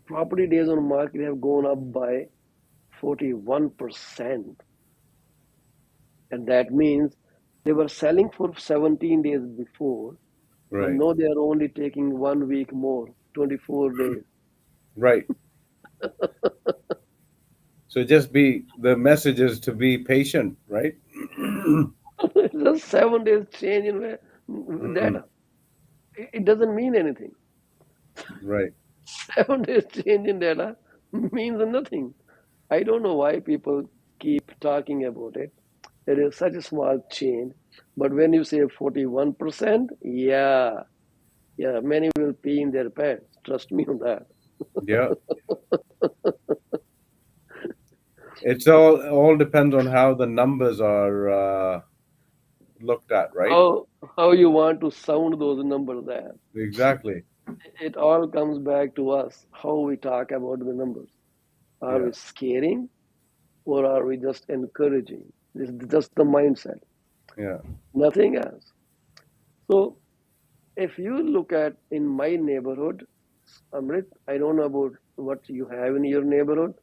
Property days on market have gone up by 41%. And that means they were selling for 17 days before, Right. but now they are only taking 1 week more, 24 days. Right. So the message is to be patient, right? Just 7 days change in data. It doesn't mean anything. Right. 7 days change in data means nothing. I don't know why people keep talking about it. It is such a small change. But when you say 41%, yeah, many will pee in their pants. Trust me on that. Yeah. It's all depends on how the numbers are looked at, right? How you want to sound those numbers there. Exactly. It all comes back to us, how we talk about the numbers. Are we scaring or are we just encouraging? This is just the mindset. Yeah. Nothing else. So if you look at in my neighborhood, Amrit, I don't know about what you have in your neighborhood,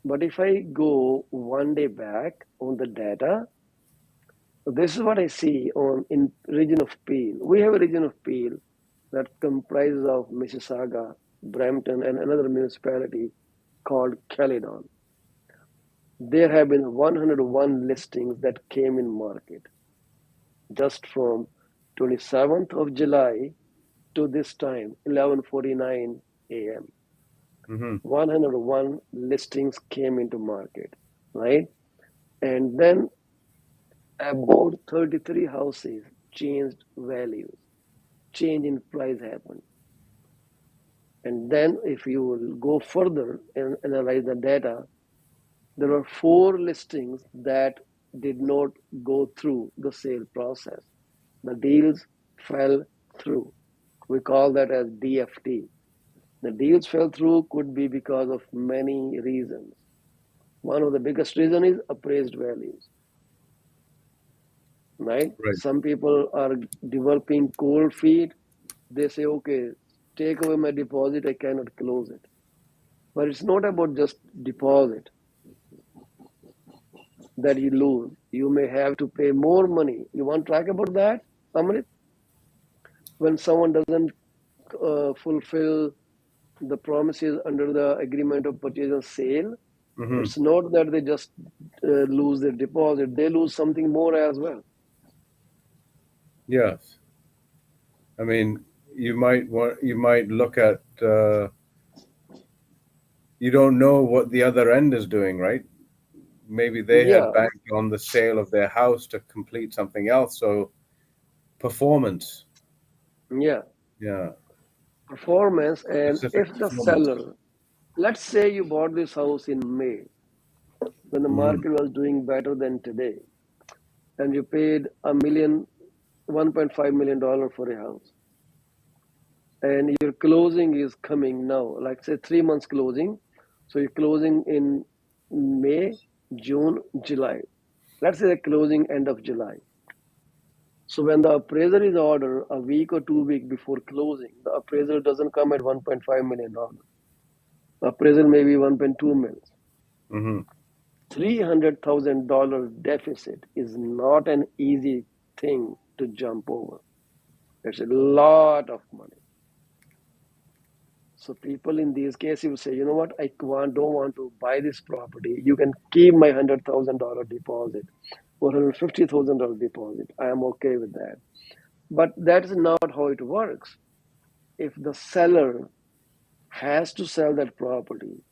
but if I go 1 day back on the data, this is what I see in region of Peel. We have a region of Peel that comprises of Mississauga, Brampton, and another municipality called Caledon. There have been 101 listings that came in market just from 27th of July to this time, 11:49 a.m. 101 listings came into market, right? And then about 33 houses changed values, change in price happened. And then if you will go further and analyze the data, there were 4 listings that did not go through the sale process. The deals fell through. We call that as DFT. The deals fell through could be because of many reasons. One of the biggest reasons is appraised values. Right? Some people are developing cold feet. They say, okay, take away my deposit, I cannot close it. But it's not about just deposit that you lose. You may have to pay more money. You want to talk about that, Amrit? When someone doesn't fulfill the promises under the agreement of purchase and sale, Mm-hmm. it's not that they just lose their deposit, they lose something more as well. Yes. I mean, you might look at, you don't know what the other end is doing, right? Maybe they had Yeah, banked on the sale of their house to complete something else. So performance, yeah, yeah, performance. And specific if the performance. seller, let's say you bought this house in May when the Mm-hmm. market was doing better than today, and you paid $1.5 million for a house, and your closing is coming now, like say 3 months closing. So you're closing in May, June, July. Let's say the closing end of July. So when the appraiser is ordered a week or 2 weeks before closing, the appraisal doesn't come at $1.5 million. The appraisal may be 1.2 million. Mm-hmm. $300,000 deficit is not an easy thing to jump over. It's a lot of money. So people in these cases will say, you know what, don't want to buy this property. You can keep my $100,000 deposit or $150,000 deposit. I am okay with that. But that's not how it works. If the seller has to sell that property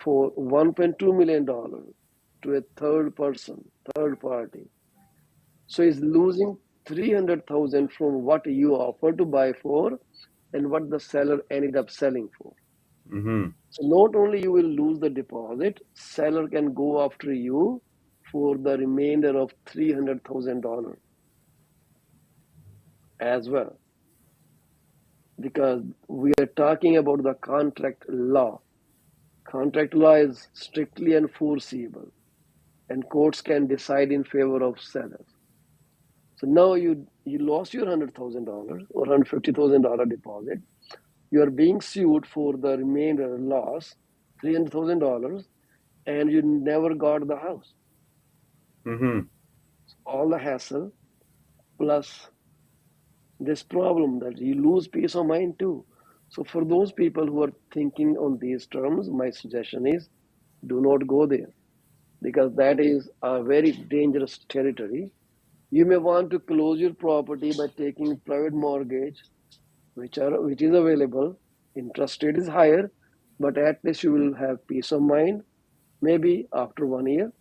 for $1.2 million to a third person, third party, so he's losing 300,000 from what you offer to buy for and what the seller ended up selling for. Mm-hmm. So not only you will lose the deposit, seller can go after you for the remainder of $300,000 as well, because we are talking about the contract law. Contract law is strictly enforceable, and courts can decide in favor of sellers. So now you lost your $100,000 or $150,000 deposit. You are being sued for the remainder loss, $300,000, and you never got the house. Mm-hmm. All the hassle plus this problem that you lose peace of mind too. So for those people who are thinking on these terms, my suggestion is do not go there, because that is a very dangerous territory. You may want to close your property by taking private mortgage, which is available. Interest rate is higher, but at least you will have peace of mind. Maybe after 1 year,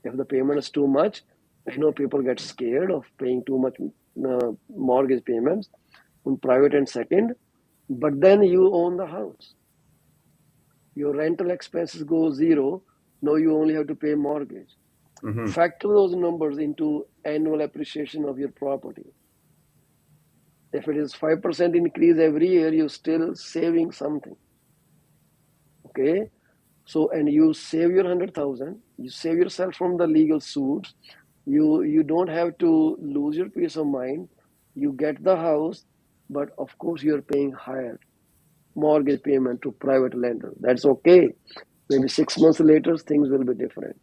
if the payment is too much, I know people get scared of paying too much mortgage payments on private and second, but then you own the house. Your rental expenses go zero. Now you only have to pay mortgage. Mm-hmm. Factor those numbers into annual appreciation of your property. If it is 5% increase every year, you're still saving something. Okay. So, and you save your 100,000, you save yourself from the legal suits. You don't have to lose your peace of mind. You get the house, but of course you're paying higher mortgage payment to private lender. That's okay. Maybe 6 months later, things will be different.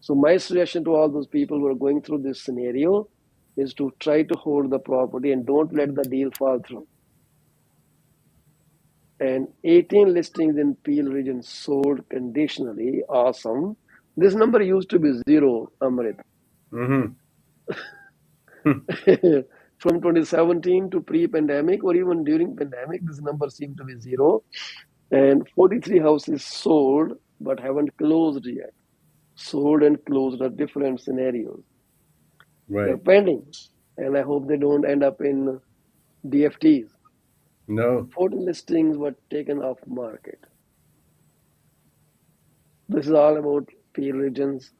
So my suggestion to all those people who are going through this scenario is to try to hold the property and don't let the deal fall through. And 18 listings in Peel region sold conditionally. Awesome. This number used to be zero, Amrit. Mm-hmm. From 2017 to pre-pandemic or even during pandemic, this number seemed to be zero. And 43 houses sold but haven't closed yet. Sold and closed are different scenarios. They're Right. pending, and I hope they don't end up in DFTs. No. 40 listings were taken off market. This is all about Peel region's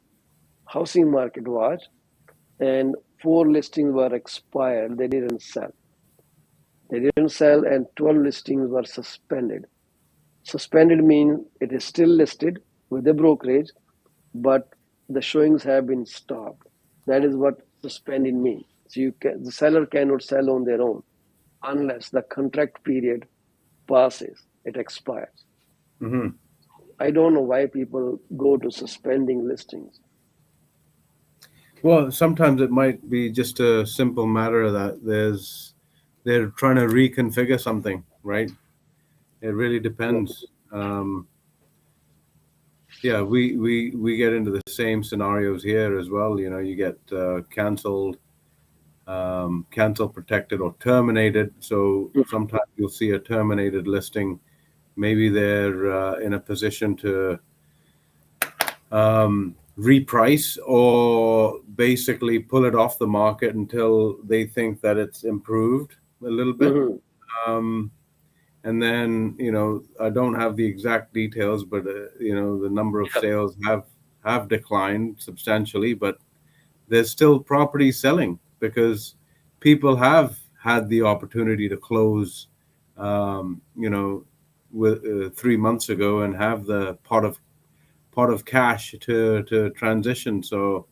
housing market watch, and 4 listings were expired. They didn't sell. They didn't sell, and 12 listings were suspended. Suspended means it is still listed with the brokerage, but the showings have been stopped. That is what suspended means. So the seller cannot sell on their own unless the contract period passes, it expires. Mm-hmm. I don't know why people go to suspending listings. Well, sometimes it might be just a simple matter that they're trying to reconfigure something. right? It really Yeah. depends. Yeah, we get into the same scenarios here as well. You know, you get canceled, cancel protected or terminated. So sometimes you'll see a terminated listing. Maybe they're in a position to reprice or basically pull it off the market until they think that it's improved a little bit. Mm-hmm. Um, and then, you know, I don't have the exact details, but you know, the number of Yeah. sales have declined substantially, but there's still property selling because people have had the opportunity to close, you know, with 3 months ago and have the pot of cash to transition. So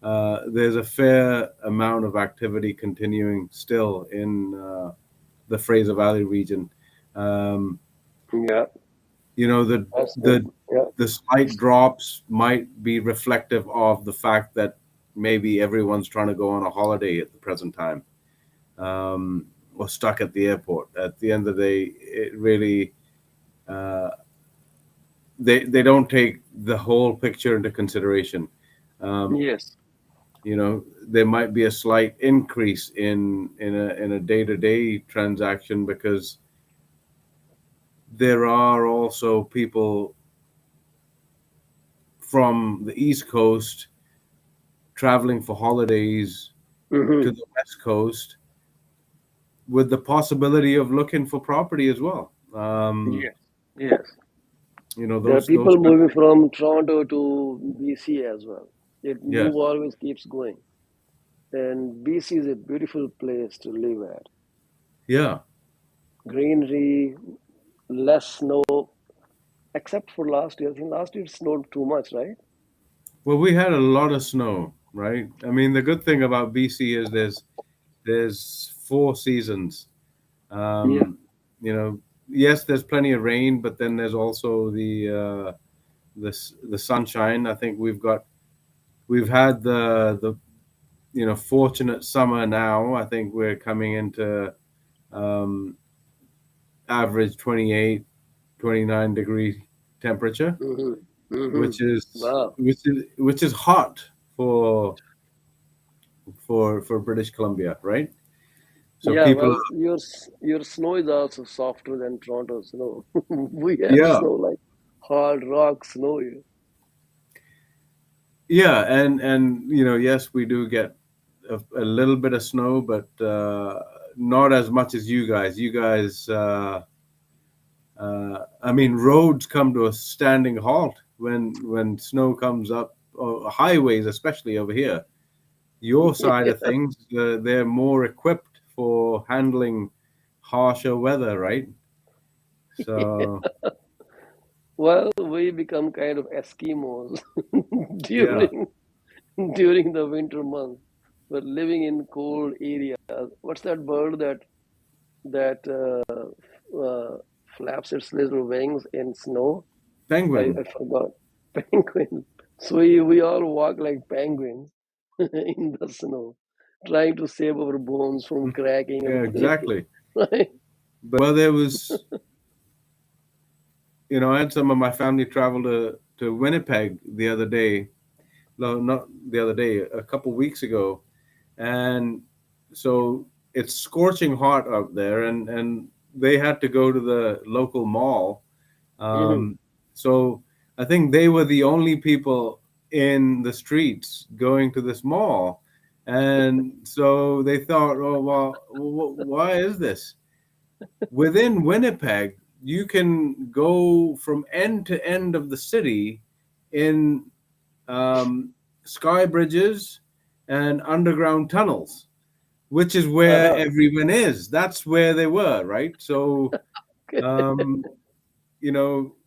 there's a fair amount of activity continuing still in the Fraser Valley region. Um, Yeah. you know, the That's good. the Yeah. the slight drops might be reflective of the fact that maybe everyone's trying to go on a holiday at the present time, or stuck at the airport. At the end of the day, it really uh, they don't take the whole picture into consideration. Um, Yes. you know, there might be a slight increase in a day-to-day transaction because there are also people from the East Coast traveling for holidays to Mm-hmm. the West Coast with the possibility of looking for property as well. Yes. Yes. You know, There are those people kind of moving things. from Toronto to BC as well. It Yes. move always keeps going. And BC is a beautiful place to live at. Yeah. Greenery, less snow, except for last year. I think last year it snowed too much, right? Well, we had a lot of snow, right? I mean, the good thing about BC is there's 4 seasons. Yeah. Um, you know, yes, there's plenty of rain, but then there's also the sunshine. I think we've had the fortunate summer now. I think we're coming into um, average 28, 29 degree temperature, Mm-hmm. Mm-hmm. which is Wow. which is hot for for British Columbia, right? So Yeah, people, well, your snow is also softer than Toronto snow. We have yeah, snow like hard rock snow here. yeah, and yes, we do get a little bit of snow, but not as much as you guys. You guys, I mean, roads come to a standing halt when snow comes up, highways especially over here. Your side of things, they're more equipped for handling harsher weather, right? So Well, we become kind of Eskimos yeah, during during the winter months. But living in cold areas. What's that bird that flaps its little wings in snow? I penguin. forgot. Penguin. So we all walk like penguins in the snow, trying to save our bones from cracking Yeah, and breaking. exactly. Right? Well, there was, I had some of my family travel to Winnipeg the other day. No, not the other day, a couple weeks ago, and so it's scorching hot out there, and they had to go to the local mall. Hmm. So I think they were the only people in the streets going to this mall, and so they thought, oh well, why is this? Within Winnipeg, you can go from end to end of the city in um, sky bridges and underground tunnels, which is where Uh-huh. everyone is. That's where they were, right? So, um,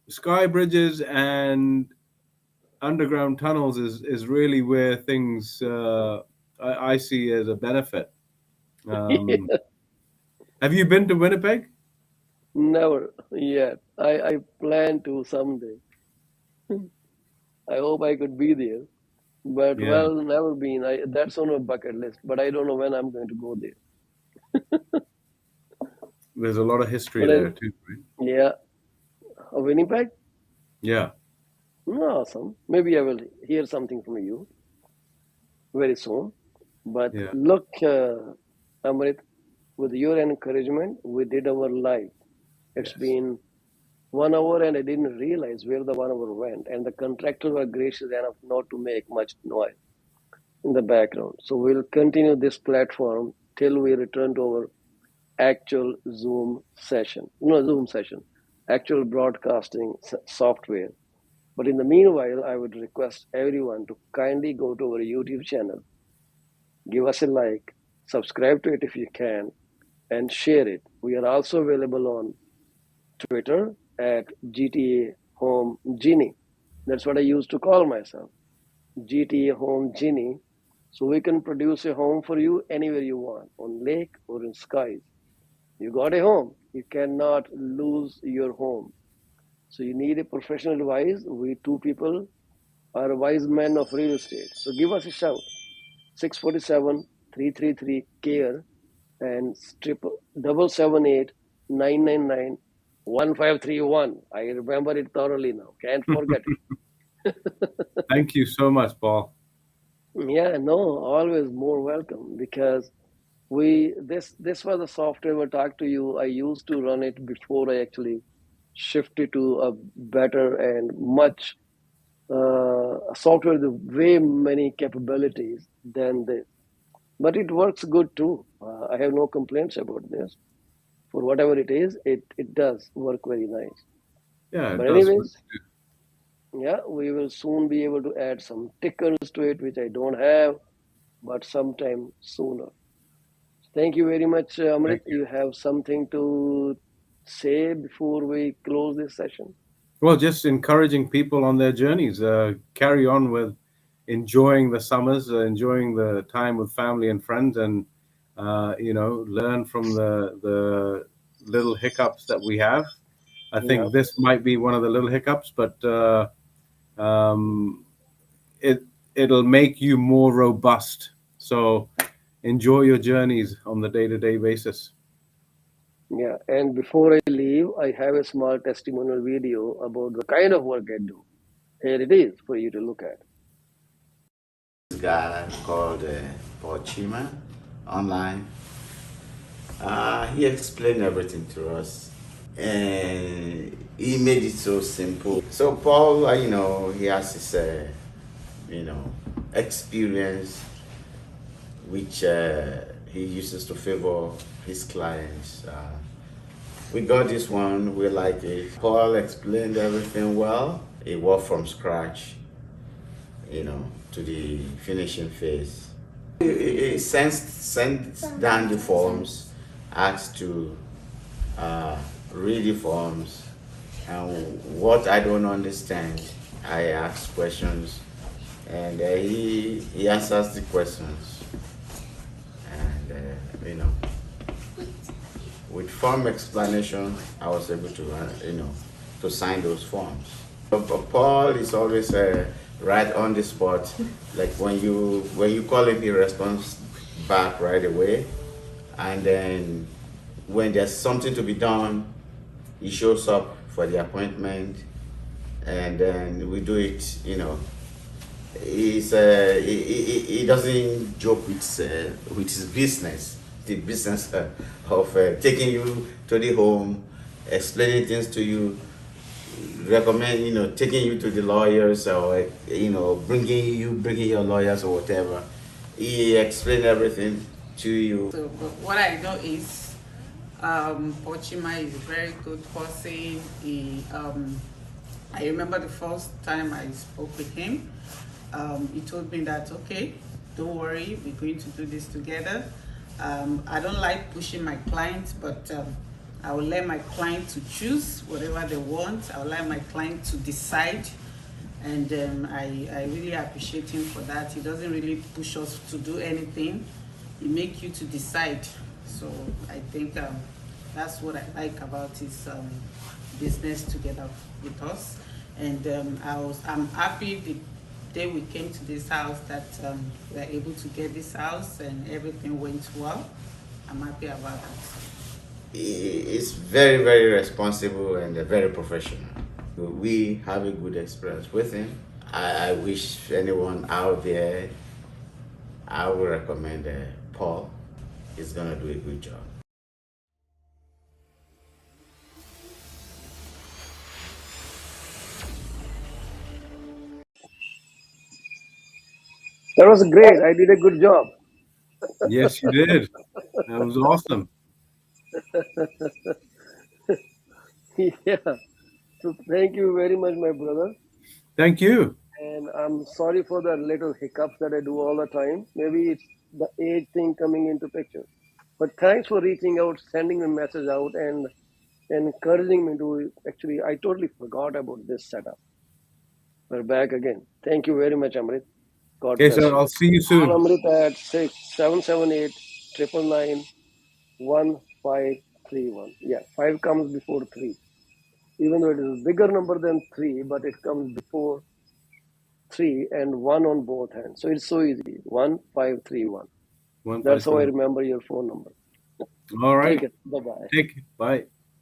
sky bridges and underground tunnels is really where things I see as a benefit. Um, have you been to Winnipeg? Never yet. I plan to someday. I hope I could be there. But Yeah. well, never been. That's on my bucket list, but I don't know when I'm going to go there. There's a lot of history But there then, too, right? yeah, a Winnipeg? Yeah. Awesome. Maybe I will hear something from you very soon. But Yeah. look, Amrit, with your encouragement, we did our live. It's Yes. been 1 hour and I didn't realize where the 1 hour went. And the contractors were gracious enough not to make much noise in the background. So we'll continue this platform till we return to our actual Zoom session, actual broadcasting software. But in the meanwhile, I would request everyone to kindly go to our YouTube channel, give us a like, subscribe to it if you can, and share it. We are also available on Twitter at GTA Home Genie. That's what I used to call myself, GTA Home Genie. So we can produce a home for you anywhere you want, on lake or in skies. You got a home, you cannot lose your home. So you need a professional advice. We two people are wise men of real estate. So give us a shout. 647-333-CARE and triple 778-999-1531. I remember it thoroughly now. Can't forget it. Thank you so much, Paul. Yeah, no, always more welcome because this was the software I talked to you. I used to run it before I actually shifted to a better and much software with way many capabilities than this. But it works good too. I have no complaints about this. For whatever it is, it does work very nice. Yeah, it But does. anyways, yeah, we will soon be able to add some tickers to it, which I don't have, but sometime sooner. Thank you very much, Amrit. Thank you. You have something to say before we close this session? Well, just encouraging people on their journeys. Carry on with enjoying the summers, enjoying the time with family and friends, and learn from the little hiccups that we have. I Yeah, think this might be one of the little hiccups, but um, it it'll make you more robust. So enjoy your journeys on the day-to-day basis. yeah. And before I leave, I have a small testimonial video about the kind of work I do. Here it is for you to look at. This guy called Paul Cheema online. He explained everything to us, and he made it so simple. So Paul, he has his, experience, which he uses to favor his clients. We got this one. We like it. Paul explained everything well. He worked from scratch, to the finishing phase. He sends down the forms, asks to read the forms, and what I don't understand, I ask questions, and he answers the questions, and with form explanation, I was able to to sign those forms. But Paul is always right on the spot. Like when you call him, he responds back right away. And then when there's something to be done, he shows up for the appointment, and then we do it. He doesn't joke with his business, the business of taking you to the home, explaining things to you, recommend, taking you to the lawyers, or bringing your lawyers or whatever. He explained everything to you. So, but what I know is, Cheema is a very good person. I remember the first time I spoke with him. He told me that, okay, don't worry, we're going to do this together. I don't like pushing my clients, but I will let my client to choose whatever they want. I will let my client to decide. And I really appreciate him for that. He doesn't really push us to do anything. He makes you to decide. So I think that's what I like about his business together with us. And I'm happy the day we came to this house that we were able to get this house and everything went well. I'm happy about that. is very, very responsible and very professional. We have a good experience with him. I wish anyone out there, I would recommend Paul. He's gonna do a good job. That was great. I did a good job. Yes, you did. That was awesome. Yeah. So thank you very much, my brother. Thank you. And I'm sorry for the little hiccups that I do all the time. Maybe it's the age thing coming into picture. But thanks for reaching out, sending a message out, and encouraging me to actually. I totally forgot about this setup. We're back again. Thank you very much, Amrit. God Okay, bless sir. you. I'll see you Call soon. Amrit at 6-778-999-1531. Yeah, 5 comes before 3. Even though it is a bigger number than 3, but it comes before 3 and 1 on both hands. So it's so easy. 1531. One That's five how I three. remember your phone number. All Take right. it. Bye bye. Take. Bye.